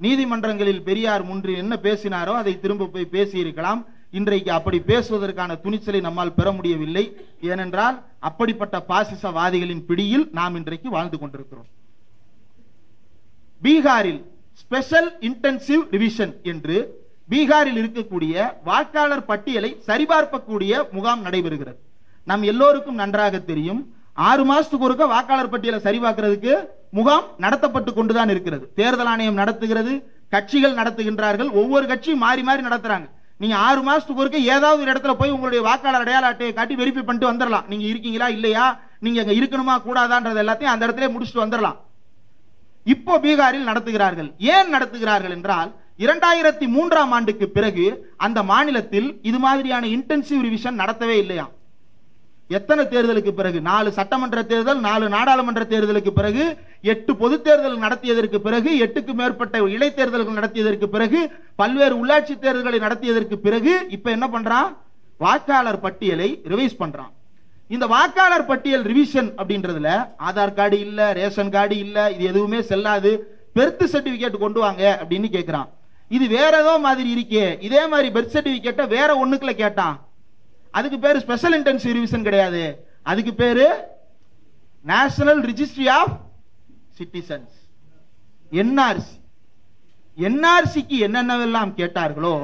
நீதிமன்றங்களில் பெரியார் முன்றி என்ன பேசினாரோ அதை திரும்ப போய் பேசி இருக்கலாம். இன்றைக்கு அப்படி பேசுவதற்கான துணிச்சலை நம்மால் பெற முடியவில்லை. ஏனென்றால் அப்படிப்பட்ட பாசிசவாதிகளின் பிடியில் நாம் இன்றைக்கு வாழ்ந்து கொண்டிருக்கிறோம். பீகாரில் ஸ்பெஷல் இன்டென்சிவ் டிவிஷன் என்று பீகாரில் இருக்கக்கூடிய வாக்காளர் பட்டியலை சரிபார்க்கக்கூடிய முகாம் நடைபெறுகிறது. நம் எல்லோருக்கும் நன்றாக தெரியும், 6 மாசத்துக்கு ஒருக்க வாக்காளர் பட்டியலை சரிபார்க்கிறதுக்கு முகாம் நடத்தப்பட்டு கொண்டுதான் இருக்கிறது. தேர்தல் ஆணையம் நடத்துகிறது, கட்சிகள் நடத்துகின்றார்கள், ஒவ்வொரு கட்சியும் மாறி மாறி நடத்துறாங்க. நீங்க 6 மாசத்துக்கு ஒருக்க ஏதாவது ஒரு இடத்துல போய் உங்களுடைய வாக்காளர் அடையாள அட்டையை காட்டி வெரிஃபை பண்ணிட்டு வந்துடலாம். நீங்க இருக்கீங்களா இல்லையா, நீங்க அங்க இருக்கணுமா கூடாதான்றது எல்லாத்தையும் அந்த இடத்துல முடிச்சுட்டு வந்துடலாம். இப்போ பீகாரில் நடத்துகிறார்கள். ஏன் நடத்துகிறார்கள் என்றால் 2003ஆம் ஆண்டுக்கு பிறகு அந்த மாநிலத்தில் இது மாதிரியான இன்டென்சிவ் ரிவிஷன் நடத்தவே இல்லையா. எத்தனை தேர்தலுக்கு பிறகு? 4 சட்டமன்ற தேர்தல், 4 நாடாளுமன்ற தேர்தலுக்கு பிறகு 8 பொது தேர்தல் நடத்தியதற்கு பிறகு, 8க்கு மேற்பட்ட இடைத்தேர்தல்கள் நடத்தியதற்கு பிறகு, பல்வேறு உள்ளாட்சி தேர்தல்களை நடத்தியதற்கு பிறகு இப்ப என்ன பண்றான்? வாக்காளர் பட்டியலை ரிவைஸ் பண்றான். இந்த வாக்காளர் பட்டியல் ரிவிஷன் அப்படின்றதுல ஆதார் கார்டு இல்ல, ரேஷன் கார்டு இல்ல, இது எதுவுமே செல்லாது, பெர்த் சர்டிபிகேட் கொண்டு வாங்க அப்படின்னு கேட்கிறான். இது வேற ஏதோ மாதிரி இருக்கே, இதே மாதிரி பெர்த் சர்டிபிகேட்டை வேற ஒண்ணுக்குள்ள கேட்டான். அதுக்கு பேரு ஸ்பெஷல் இன்டென்சிவ் ரிவிஷன் கிடையாது, அதுக்கு பேரு national registry of citizens, NRC. என்ஆர்சிக்கு என்னென்னவெல்லாம் கேட்டார்களோ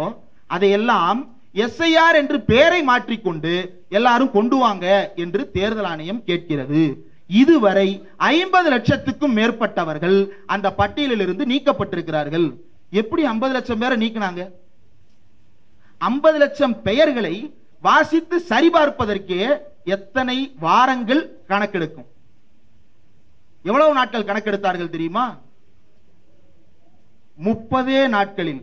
அதையெல்லாம் எஸ்ஐஆர் என்று பெயரை மாற்றிக்கொண்டு எல்லாரும் கொண்டு வாங்க என்று தேர்தல் ஆணையம் கேட்கிறது. இதுவரை 50 லட்சத்துக்கும் மேற்பட்டவர்கள் அந்த பட்டியலில் இருந்து நீக்கப்பட்டிருக்கிறார்கள். எப்படி 50 லட்சம் பேரை நீக்கினாங்க? 50 லட்சம் பெயர்களை வாசித்து சரிபார்ப்பதற்கே எத்தனை வாரங்கள் கணக்கெடுக்கும்? எவ்வளவு நாட்கள் கணக்கெடுத்தார்கள் தெரியுமா? 30 நாட்களில்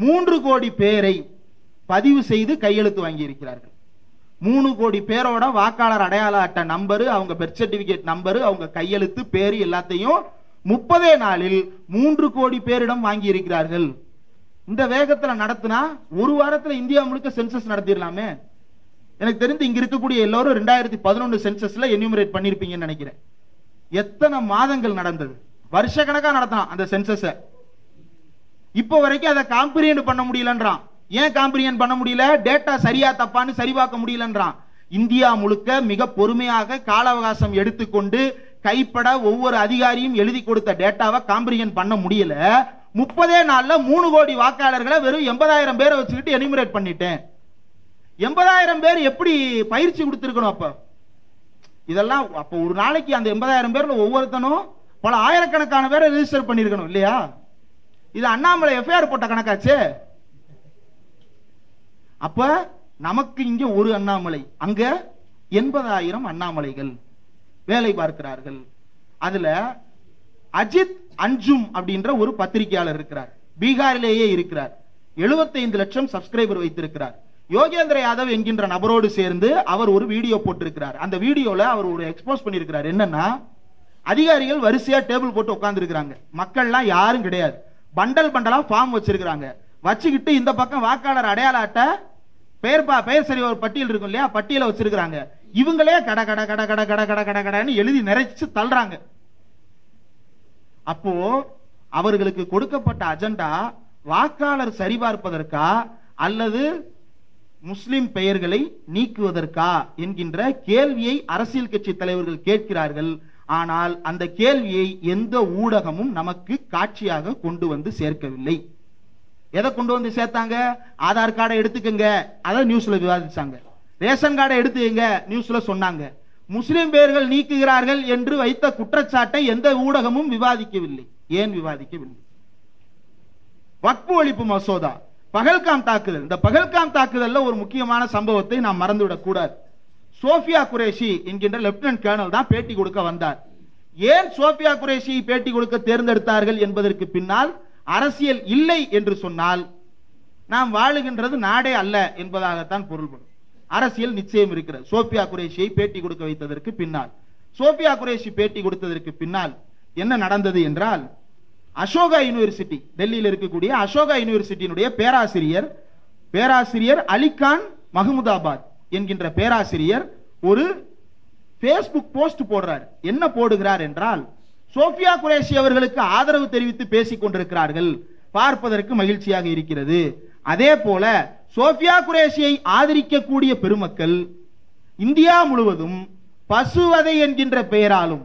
3 கோடி பேரை பதிவு செய்து கையெழுத்து வாங்கி இருக்கிறார்கள். 3 கோடி பேரோட வாக்காளர் அடையாள அட்டை நம்பரு, அவங்க பெர்த் சர்டிபிகேட் நம்பரு, அவங்க கையெழுத்து, பேரு எல்லாத்தையும் 30 நாளில் 3 கோடி பேரிடம் வாங்கி இருக்கிறார்கள். இந்த வேகத்துல நடத்தினா ஒரு வாரத்துல இந்தியா முழுக்க சென்சஸ் நடத்திடலாமே. எனக்கு தெரிந்து இங்க இருக்கக்கூடிய எல்லாரும் 2011 சென்சஸ்ல என்யூமரேட் பண்ணிருப்பீங்கன்னு நினைக்கிறேன். எத்தனை மாதங்கள் நடந்தது? வருஷ கணக்கா நடத்தினான் அந்த சென்சஸ. இப்போ வரைக்கும் அதை காம்பிரியன் பண்ண முடியலன்றான். ஏன் காம்பிரியன் பண்ண முடியல? டேட்டா சரியா தப்பான்னு சரிபார்க்க முடியலன்றான். இந்தியா முழுக்க மிக பொறுமையாக கால அவகாசம் எடுத்துக்கொண்டு கைப்பட ஒவ்வொரு அதிகாரியும் எழுதி கொடுத்த டேட்டாவை காம்பிரியன் பண்ண முடியல. 30 நாள்ல 3 கோடி வாக்காளர்களை வெறும் 80,000 பேரை வச்சுக்கிட்டு எனிமரேட் பண்ணிட்டேன். 80,000 பேர் எப்படி பயிற்சி கொடுத்திருக்கணும்? அப்ப இதெல்லாம் அப்ப ஒரு நாளைக்கு அந்த 80,000 பேர்ல ஒவ்வொருத்தனும் பல ஆயிரக்கணக்கான பேரை ரெஜிஸ்டர் பண்ணிருக்கணும் இல்லையா? இது அண்ணாமலை எஃப்ஐஆர் போட்ட கணக்காச்சு. அப்ப நமக்கு இங்க ஒரு அண்ணாமலை, அங்க 80,000 அண்ணாமலைகள் வேலை பார்க்கிறார்கள். அதுல அஜித் அஞ்சும் அப்படின்ற ஒரு பத்திரிகையாளர் இருக்கிறார், பீகாரிலேயே இருக்கிறார். 75 லட்சம் சப்ஸ்கிரைபர் வைத்திருக்கிறார். யோகேந்திர யாதவ் என்கின்ற நபரோடு சேர்ந்து அவர் ஒரு வீடியோ போட்டிருக்கிறார். அந்த வீடியோல அவர் ஒரு எக்ஸ்போஸ் பண்ணியிருக்கிறார். என்னன்னா, அதிகாரிகள் வரிசையா டேபிள் போட்டு உட்கார்ந்து இருக்கிறாங்க, மக்கள்லாம் யாரும் கிடையாது. பண்டல் பண்டலா ஃபார்ம் வச்சிருக்கிறாங்க. வச்சுக்கிட்டு இந்த பக்கம் வாக்காளர் அடையாள அட்டை, பெயர் சரி ஒரு பட்டியல் இருக்கும் இல்லையா, பட்டியலை வச்சிருக்கிறாங்க. இவங்களே கட கட கட கட கட கட கட கடன்னு எழுதி நிறைச்சு தள்ளுறாங்க. அப்போ அவர்களுக்கு கொடுக்கப்பட்ட அஜெண்டா வாக்காளர் சரிபார்ப்பதற்கா அல்லது முஸ்லிம் பெயர்களை நீக்குவதற்கா என்கின்ற கேள்வியை அரசியல் கட்சி தலைவர்கள் கேட்கிறார்கள். ஆனால் அந்த கேள்வியை எந்த ஊடகமும் நமக்கு காட்சியாக கொண்டு வந்து சேர்க்கவில்லை. எதை கொண்டு வந்து சேர்த்தாங்க? ஆதார் கார்டை எடுத்துக்கங்க, அதை நியூஸ்ல விவாதிச்சாங்க. ரேஷன் கார்டை எடுத்துக்கங்க, நியூஸ்ல சொன்னாங்க. முஸ்லிம் பெயர்கள் நீக்குகிறார்கள் என்று வைத்த குற்றச்சாட்டை எந்த ஊடகமும் விவாதிக்கவில்லை. ஏன் விவாதிக்கவில்லை? வக்ஃபு ஒழிப்பு மசோதா, பகல்காம் தாக்குதல். இந்த பகல்காம் தாக்குதல்ல ஒரு முக்கியமான சம்பவத்தை நாம் மறந்துவிடக் கூடாது. சோஃபியா குரேஷி என்கின்ற லெப்டினன்ட் கர்னல் தான் பேட்டி கொடுக்க வந்தார். ஏன் சோஃபியா குரேஷியை பேட்டி கொடுக்க தேர்ந்தெடுத்தார்கள் என்பதற்கு பின்னால் அரசியல் இல்லை என்று சொன்னால் நாம் வாழுகின்றது நாடே அல்ல என்பதாகத்தான் பொருள்படும். அரசியல் நிச்சயம் இருக்கிறது. சோஃபியா குரேஷியை பேட்டி கொடுக்க வைத்ததற்கு பின்னால், சோஃபியா குரேஷி பேட்டி கொடுத்ததற்கு பின்னால் என்ன நடந்தது என்றால், அசோகா யூனிவர்சிட்டி, டெல்லியில் இருக்கக்கூடிய அசோகா யூனிவர்சிட்டியினுடைய பேராசிரியர் அலிகான் மஹமுதாபாத் என்கின்ற பேராசிரியர் ஒரு பேஸ்புக் போஸ்ட் போடுறார். என்ன போடுகிறார் என்றால், சோஃபியா குரேஷி அவர்களுக்கு ஆதரவு தெரிவித்து பேசிக் கொண்டிருக்கிறார்கள், பார்ப்பதற்கு மகிழ்ச்சியாக இருக்கிறது. அதே போல சோஃபியா குரேஷியை ஆதரிக்கக்கூடிய பெருமக்கள் இந்தியா முழுவதும் பசுவதை என்கின்ற பெயராலும்,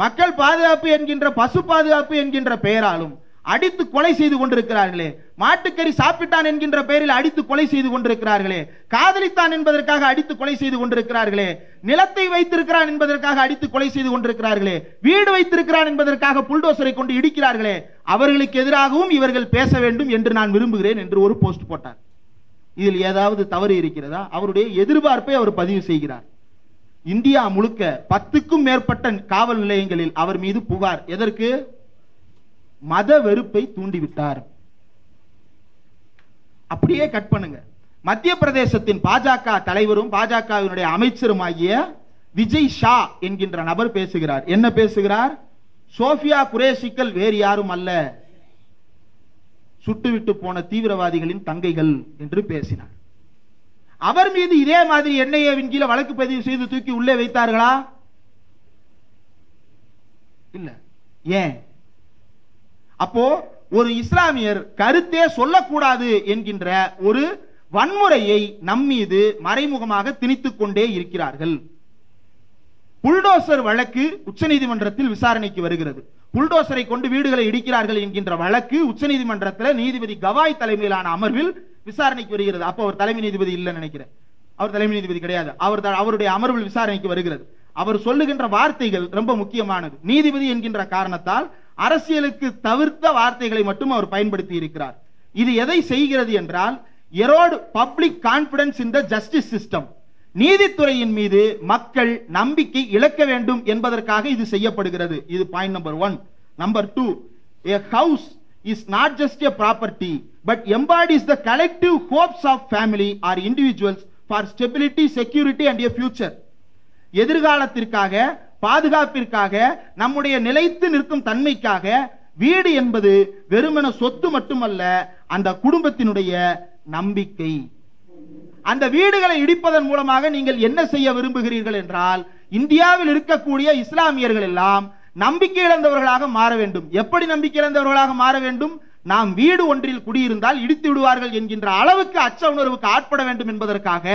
மக்கள் பாதுகாப்பு என்கின்ற பசு பாதுகாப்பு என்கின்ற பெயராலும் அடித்து கொலை செய்து கொண்டிருக்கிறார்களே, மாட்டுக்கறி சாப்பிட்டான் என்கின்ற பெயரில் அடித்து கொலை செய்து கொண்டிருக்கிறார்களே, காதலித்தான் என்பதற்காக அடித்து கொலை செய்து கொண்டிருக்கிறார்களே, நிலத்தை வைத்திருக்கிறான் என்பதற்காக அடித்து கொலை செய்து கொண்டிருக்கிறார்களே, வீடு வைத்திருக்கிறான் என்பதற்காக புல்டோசரை கொண்டு இடிக்கிறார்களே, அவர்களுக்கு எதிராகவும் இவர்கள் பேச வேண்டும் என்று நான் விரும்புகிறேன் என்று ஒரு போஸ்ட் போட்டார். இதில் ஏதாவது தவறு இருக்கிறதா? அவருடைய எதிர்பார்ப்பை அவர் பதிவு செய்கிறார். இந்தியா முழுக்க 10க்கும் மேற்பட்ட காவல் நிலையங்களில் அவர் மீது புகார். எதற்கு? மத வெறுப்பை தூண்டிவிட்டார். அப்படியே கட் பண்ணுங்க. மத்திய பிரதேசத்தின் பாஜக தலைவரும் பாஜகவினுடைய அமைச்சருமாகிய விஜய் ஷா என்கின்ற நபர் பேசுகிறார். என்ன பேசுகிறார்? சோஃபியா குரேஷிக்கள் வேறு யாரும் அல்ல, சுட்டுவிட்டு போன தீவிரவாதிகளின் தங்கைகள் என்று பேசினார். அவர் மீது இதே மாதிரி என்ஐஏவின் கீழே வழக்கு பதிவு செய்து தூக்கி உள்ளே வைத்தார்களா? இல்ல. ஏன்? அப்போ ஒரு இஸ்லாமியர் கருத்தே சொல்லக்கூடாது என்கின்ற ஒரு வன்முறையை நம்மீது மறைமுகமாக திணித்துக் கொண்டே இருக்கிறார்கள். புல்டோசர் வழக்கு உச்சநீதிமன்றத்தில் விசாரணைக்கு வருகிறது. புல்டோசரை கொண்டு வீடுகளை இடிக்கிறார்கள் என்கின்ற வழக்கு உச்சநீதிமன்றத்தில் நீதிபதி கவாய் தலைமையிலான அமர்வில் விசாரணைக்கு வருகிறது. அப்போ அவர் தலைமை நீதிபதி இல்லைன்னு நினைக்கிறேன். அவர் தலைமை நீதிபதி கிடையாது. அவருடைய அமர்வில் விசாரணைக்கு வருகிறது. அவர் சொல்லுகின்ற வார்த்தைகள் ரொம்ப முக்கியமானது. நீதிபதி என்கின்ற காரணத்தால் அரசியலுக்கு தவிர்த்த வார்த்தைகளை மட்டும் அவர் பயன்படுத்தி இருக்கிறார். இது எதை செய்கிறது என்றால், எரோட் பப்ளிக் கான்பிடன்ஸ் இன் தி ஜஸ்டிஸ் சிஸ்டம். நீதித்துறையின் மீது மக்கள் நம்பிக்கை இழக்க வேண்டும் என்பதற்காக இது செய்யப்படுகிறது. இது point number 1. Number 2, a house is not just a property but embodies the collective hopes of family or individuals for stability, security and a future. எதிர்காலத்திற்காக, பாதுகாப்பிற்காக, நம்முடைய நிலைத்து நிற்கும் தன்மைக்காக வீடு என்பது வெறுமன சொத்து மட்டுமல்ல, அந்த குடும்பத்தினுடைய நம்பிக்கை. அந்த வீடுகளை இடிப்பதன் மூலமாக நீங்கள் என்ன செய்ய விரும்புகிறீர்கள் என்றால், இந்தியாவில் இருக்கக்கூடிய இஸ்லாமியர்கள் எல்லாம் நம்பிக்கை இழந்தவர்களாக மாற வேண்டும். எப்படி நம்பிக்கை இழந்தவர்களாக மாற வேண்டும்? நாம் வீடு ஒன்றில் குடியிருந்தால் இடித்து விடுவார்கள் என்கின்ற அளவுக்கு அச்ச உணர்வுக்கு ஆட்பட வேண்டும் என்பதற்காக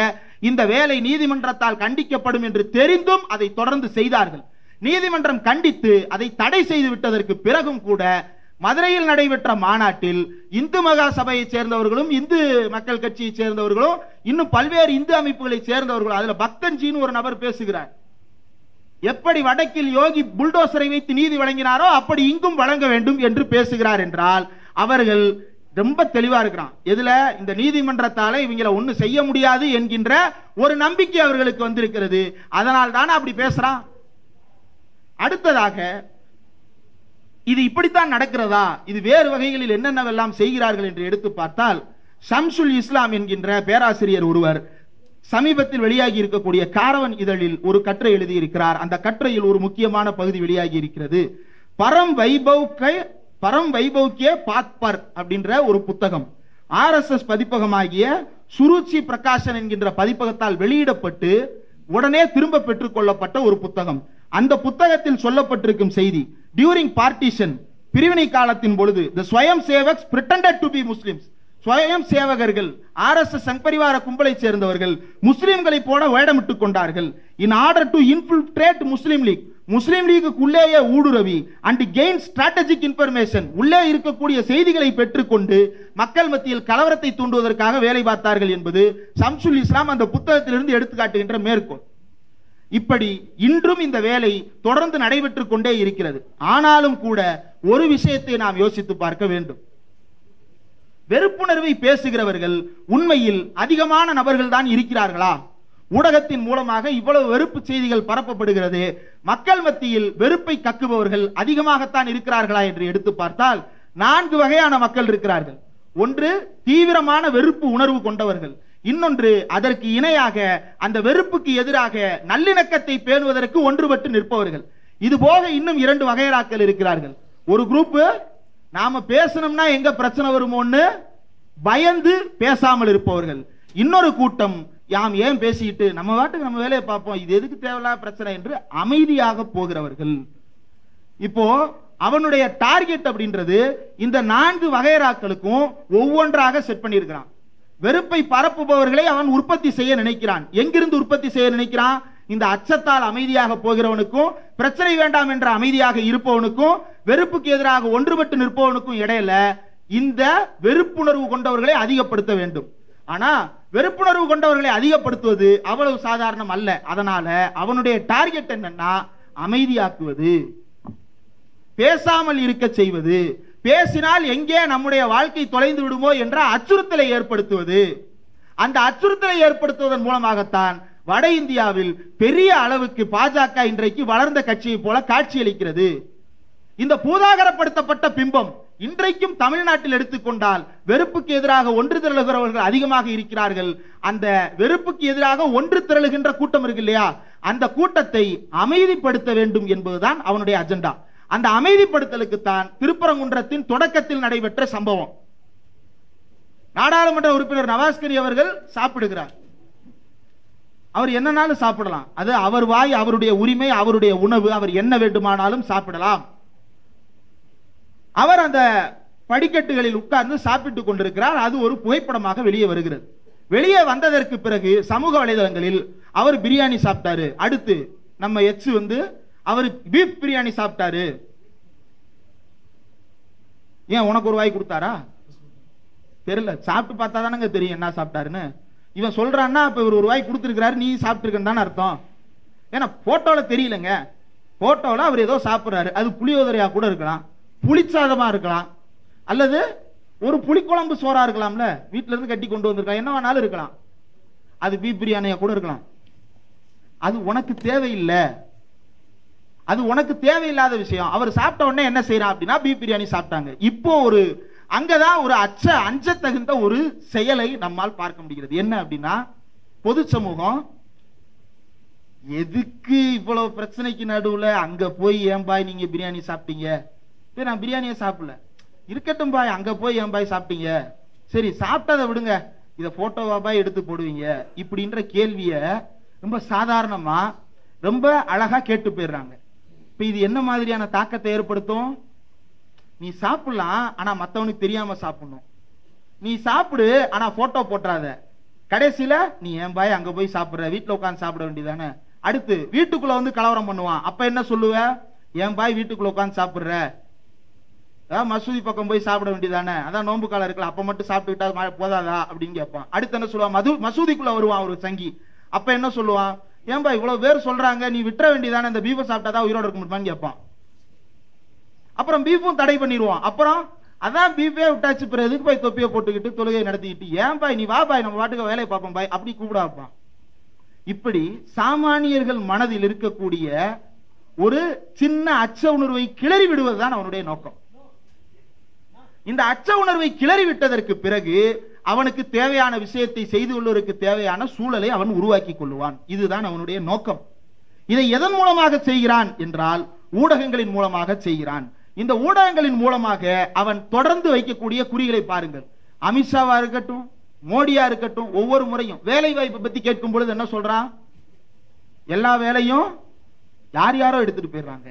இந்த வேலை நீதிமன்றத்தால் கண்டிக்கப்படும் என்று தெரிந்தும் அதை தொடர்ந்து செய்தார்கள். நீதிமன்றம் கண்டித்து அதை தடை செய்து விட்டதற்கு பிறகும் கூட மதுரையில் நடைபெற்ற மாநாட்டில் இந்து மகா சபையை சேர்ந்தவர்களும், இந்து மக்கள் கட்சியை சேர்ந்தவர்களும், இன்னும் பல்வேறு இந்து அமைப்புகளை சேர்ந்தவர்களும், அதுல பக்தன்ஜின்னு ஒரு நபர் பேசுகிறார். எப்படி வடக்கில் யோகி புல்டோசரை வைத்து நீதி வழங்கினாரோ அப்படி இங்கும் வழங்க வேண்டும் என்று பேசுகிறார் என்றால், அவர்கள் ரொம்ப தெளிவா இருக்கிறான். எதுல? இந்த நீதிமன்றத்தால இவங்களை ஒண்ணு செய்ய முடியாது என்கின்ற ஒரு நம்பிக்கை அவர்களுக்கு வந்திருக்கிறது. அதனால் தானே அப்படி பேசுறான். அடுத்ததாக, இது இப்படித்தான் நடக்கிறதா, இது வேறு வகைகளில் என்னென்னவெல்லாம் செய்கிறார்கள் என்று எடுத்து பார்த்தால், ஷம்சுல் இஸ்லாம் என்கின்ற பேராசிரியர் ஒருவர் சமீபத்தில் வெளியாகி இருக்கக்கூடிய காரவன் இதழில் ஒரு கட்டுரை எழுதியிருக்கிறார். அந்த கட்டுரையில் ஒரு முக்கியமான பகுதி வெளியாகி இருக்கிறது. பரம் வைபவ்கே பாத்பர் அப்படின்ற ஒரு புத்தகம் RSS பதிப்பகமாகிய சுருச்சி பிரகாசன் என்கின்ற பதிப்பகத்தால் வெளியிடப்பட்டு உடனே திரும்ப பெற்றுக் கொள்ளப்பட்ட ஒரு புத்தகம். அந்த புத்தகத்தில் சொல்லப்பட்டிருக்கும் செய்தி, டியூரிங் பார்ட்டிஷன், பிரிவினை காலத்தின் பொழுது, the Swayam sevaks pretended to be Muslims, ஸ்வயம் சேவகர்கள் RSS சங்பரிவார கும்பலை சேர்ந்தவர்கள் முஸ்லிம்களை போல வேடமிட்டுக் கொண்டார்கள். in order to infiltrate Muslim League, முஸ்லிம் லீக்குள்ளேயே ஊடுருவி and gain strategic information, உள்ளே இருக்கக்கூடிய செய்திகளை பெற்றுக்கொண்டு மக்கள் மத்தியில் கலவரத்தை தூண்டுவதற்காக வேலை பார்த்தார்கள் என்பது ஷம்சுல் இஸ்லாம் அந்த புத்தகத்திலிருந்து எடுத்துக்காட்டுகின்ற மேற்கோள். இப்படி இன்றும் இந்த வேலை தொடர்ந்து நடைபெற்றுக் கொண்டே இருக்கிறது. ஆனாலும் கூட ஒரு விஷயத்தை நாம் யோசித்து பார்க்க வேண்டும். வெறுப்புணர்வை பேசுகிறவர்கள் உண்மையில் அதிகமான நபர்கள் தான் இருக்கிறார்களா? ஊடகத்தின் மூலமாக இவ்வளவு வெறுப்பு செய்திகள் பரப்பப்படுகிறது. மக்கள் மத்தியில் வெறுப்பை கக்குபவர்கள் அதிகமாகத்தான் இருக்கிறார்களா என்று எடுத்து பார்த்தால் 4 வகையான மக்கள் இருக்கிறார்கள். ஒன்று, தீவிரமான வெறுப்பு உணர்வு கொண்டவர்கள். இன்னொன்று, அதற்கு இணையாக அந்த வெறுப்புக்கு எதிராக நல்லிணக்கத்தை பேணுவதற்கு ஒன்றுபட்டு நிற்பவர்கள். இது போக இன்னும் 2 வகையராக்கள் இருக்கிறார்கள். ஒரு குரூப், நாம பேசணும்னா எங்க பிரச்சனை வருமோன்னு பயந்து பேசாமல் இருப்பவர்கள். இன்னொரு கூட்டம், யாம் ஏன் பேசிட்டு நம்ம வாட்டுக்கு நம்ம வேலையை பார்ப்போம், இது எதுக்கு தேவையில்லாத பிரச்சனை என்று அமைதியாக போகிறவர்கள். இப்போ அவனுடைய டார்கெட் அப்படின்றது இந்த 4 வகையராக்களுக்கும் ஒவ்வொன்றாக செட் பண்ணியிருக்கிறான். வெறுப்பை பரப்புபவர்களை அவன் உற்பத்தி செய்ய நினைக்கிறான். எங்கிருந்து உற்பத்தி செய்ய நினைக்கிறான்? இந்த அச்சத்தால் அமைதியாக போகிறவனுக்கும், பிரச்சனை வேண்டாம் என்ற அமைதியாக இருப்பவனுக்கும், வெறுப்புக்கு எதிராக ஒன்றுபட்டு நிற்பவனுக்கும் இடையில இந்த வெறுப்புணர்வு கொண்டவர்களை அதிகப்படுத்த வேண்டும். ஆனா வெறுப்புணர்வு கொண்டவர்களை அதிகப்படுத்துவது அவ்வளவு சாதாரணம் அல்ல. அதனால அவனுடைய டார்கெட் என்னன்னா, அமைதியாக்குவது, பேசாமல் இருக்க செய்வது, பேசினால் எங்கே நம்முடைய வாழ்க்கை தொலைந்து விடுமோ என்ற அச்சுறுத்தலை ஏற்படுத்துவது. அந்த அச்சுறுத்தலை ஏற்படுத்துவதன் மூலமாகத்தான் வட இந்தியாவில் பெரிய அளவுக்கு பாஜக இன்றைக்கு வளர்ந்த கட்சியை போல காட்சியளிக்கிறது. இந்த பூதாகரப்படுத்தப்பட்ட பிம்பம் இன்றைக்கும் தமிழ்நாட்டில் எடுத்துக்கொண்டால் வெறுப்புக்கு எதிராக ஒன்று திரளுகிறவர்கள் அதிகமாக இருக்கிறார்கள். அந்த வெறுப்புக்கு எதிராக ஒன்று திரளுகின்ற கூட்டம் இருக்கு இல்லையா, அந்த கூட்டத்தை அமைதிப்படுத்த வேண்டும் என்பதுதான் அவனுடைய அஜெண்டா. அந்த அமைதிப்படுத்தலுக்கு தான் திருப்பரங்குன்றத்தின் தொடக்கத்தில் நடைபெற்ற சம்பவம். நாடாளுமன்ற உறுப்பினர் நவாஸ்கரி அவர்கள் சாப்பிடுகிறார். அவர் என்னன்னாலும் சாப்பிடலாம், அது அவர் வாய், அவருடைய உரிமை, அவருடைய உணவு, அவர் என்ன வேண்டுமானாலும் சாப்பிடலாம். அவர் அந்த படிக்கட்டுகளில் உட்கார்ந்து சாப்பிட்டுக் கொண்டிருக்கிறார். அது ஒரு புகைப்படமாக வெளியே வருகிறது. வெளியே வந்ததற்கு பிறகு சமூக வலைதளங்களில் அவர் பிரியாணி சாப்பிட்டாரு, அடுத்து நம்ம எச் அவர் பீஃப் பிரியாணி சாப்பிட்டாரு. ஏன் உனக்கு ஒரு வாய் கொடுத்தாரா தெரியல, சாப்பிட்டு பார்த்தா தானங்க தெரியும் என்ன சாப்பிட்டாருன்னு. இவன் சொல்றான்னா இப்ப இவர் ஒரு வாய் கொடுத்துருக்கிறாரு, நீ சாப்பிட்டு இருக்கன்னு தானே அர்த்தம். ஏன்னா போட்டோல தெரியலங்க, போட்டோல அவர் ஏதோ சாப்பிடுறாரு. அது புளியோதரையா கூட இருக்கலாம், புளிச்சாதமா இருக்கலாம், அல்லது ஒரு புளிக்குழம்பு சோறா இருக்கலாம்ல, வீட்டுல இருந்து கட்டி கொண்டு வந்திருக்கலாம், என்ன வேணாலும் இருக்கலாம். அது பீஃப் பிரியாணியா கூட இருக்கலாம். அது உனக்கு தேவையில்லை, அது உனக்கு தேவையில்லாத விஷயம். அவர் சாப்பிட்ட உடனே என்ன செய்யறான் அப்படின்னா பீஃப் பிரியாணி சாப்பிட்டாங்க. இப்போ ஒரு அங்கதான் ஒரு அஞ்ச தகுந்த ஒரு செயலை நம்மால் பார்க்க முடிகிறது. என்ன அப்படின்னா பொது சமூகம் எதுக்கு இவ்வளவு பிரச்சனைக்கு நடுவுல அங்க போய் ஏன் பாய் நீங்க பிரியாணி சாப்பிட்டீங்க, நான் பிரியாணியை சாப்பிடல, இருக்கட்டும் பாய் அங்க போய் ஏன் பாய் சாப்பிட்டீங்க, சரி சாப்பிட்டதை விடுங்க, இத போட்டோவா பாய் எடுத்து போடுவீங்க, இப்படின்ற கேள்விய ரொம்ப சாதாரணமா ரொம்ப அழகா கேட்டு போயிடுறாங்க. இப்ப இது என்ன மாதிரியான தாக்கத்தை ஏற்படுத்தும்? நீ சாப்பிடலாம், ஆனா மத்தவனுக்கு தெரியாம சாப்பிடணும். நீ சாப்பிடு, ஆனா போட்டோ போட்டுறாத. கடைசியில நீ ஏன் பாய் அங்க போய் சாப்பிடுற, வீட்டுல உட்காந்து சாப்பிட வேண்டியதானே. அடுத்து வீட்டுக்குள்ள கலவரம் பண்ணுவான். அப்ப என்ன சொல்லுவ, ஏன் பாய் வீட்டுக்குள்ள உட்காந்து சாப்பிடுற, மசூதி பக்கம் போய் சாப்பிட வேண்டியதானே, அதான் நோன்பு காலம் இருக்கல, அப்ப மட்டும் சாப்பிட்டுக்கிட்டா போதாதா அப்படின்னு கேட்பான். அடுத்து என்ன சொல்லுவான், மசூதிக்குள்ள வருவான் ஒரு சங்கி. அப்ப என்ன சொல்லுவான், ஏன்பா இவ்வளவு பேர் சொல்றாங்க, நீ விட்டுற வேண்டியதானே, இந்த பீஃபை சாப்பிட்டாதான் உயிரோட இருக்க முடியுமான்னு கேட்பான். அப்புறம் பீஃபும் தடை பண்ணிடுவான். அப்புறம் அதான் பீஃபே விட்டாச்சு, பிறகு எதுக்கு போய் தொப்பியை போட்டுக்கிட்டு தொழுகை நடத்திக்கிட்டு, ஏன் பாய் நீ வா பாய் நம்ம பாட்டுக்கு வேலையை பார்ப்போம் பாய் அப்படி கூப்பிட வைப்பான். இப்படி சாமானியர்கள் மனதில் இருக்கக்கூடிய ஒரு சின்ன அச்ச உணர்வை கிளறி விடுவதுதான் அவனுடைய நோக்கம். இந்த அச்ச உணர்வை கிளறி விட்டதற்கு பிறகு அவனுக்கு தேவையான விஷயத்தை செய்து கொள்வதற்கு தேவையான சூழலை அவன் உருவாக்கி கொள்ளுவான். இதுதான் அவனுடைய நோக்கம். இதை எதன் மூலமாக செய்கிறான் என்றால் ஊடகங்களின் மூலமாக செய்கிறான். இந்த ஊடகங்களின் மூலமாக அவன் தொடர்ந்து வைக்கக்கூடிய குறிகளை பாருங்கள். அமித்ஷாவா இருக்கட்டும், மோடியா இருக்கட்டும், ஒவ்வொரு முறையும் வேலை வாய்ப்பை பத்தி கேட்கும் பொழுது என்ன சொல்றான், எல்லா வேலையும் யார் யாரோ எடுத்துட்டு போயிடுறாங்க.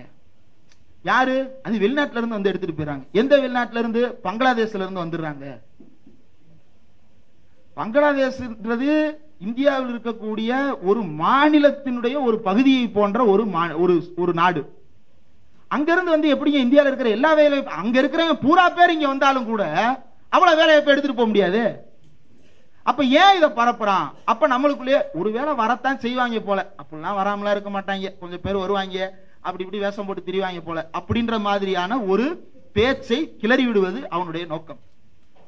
யாரு? அது வெளிநாட்டுல இருந்து எடுத்துட்டு போயிடுறாங்க. எந்த வெளிநாட்டுல இருந்து? பங்களாதேஷ்ல இருந்து வந்துடுறாங்க. பங்களாதேஷ்ன்றது இந்தியாவில் இருக்கக்கூடிய ஒரு மாநிலத்தினுடைய ஒரு பகுதியை போன்ற ஒரு நாடு. அங்கிருந்து எப்படிங்க இந்தியாவில் இருக்கிற எல்லா வேலை, அங்க இருக்கிறவங்க பூரா பேர் இங்க வந்தாலும் கூட அவ்வளவு வேலையை எடுத்துட்டு போக முடியாது. அப்ப ஏன் இதை பரப்புறான்? அப்ப நம்மளுக்குள்ளே ஒரு வேலை வரத்தான் செய்வாங்க போல, அப்படிலாம் வராமலாம் இருக்க மாட்டாங்க, கொஞ்சம் பேர் வருவாங்க, அப்படி இப்படி வேஷம் போட்டு திரிவாங்க போல, அப்படின்ற மாதிரியான ஒரு பேச்சை கிளறி விடுவது அவனுடைய நோக்கம்.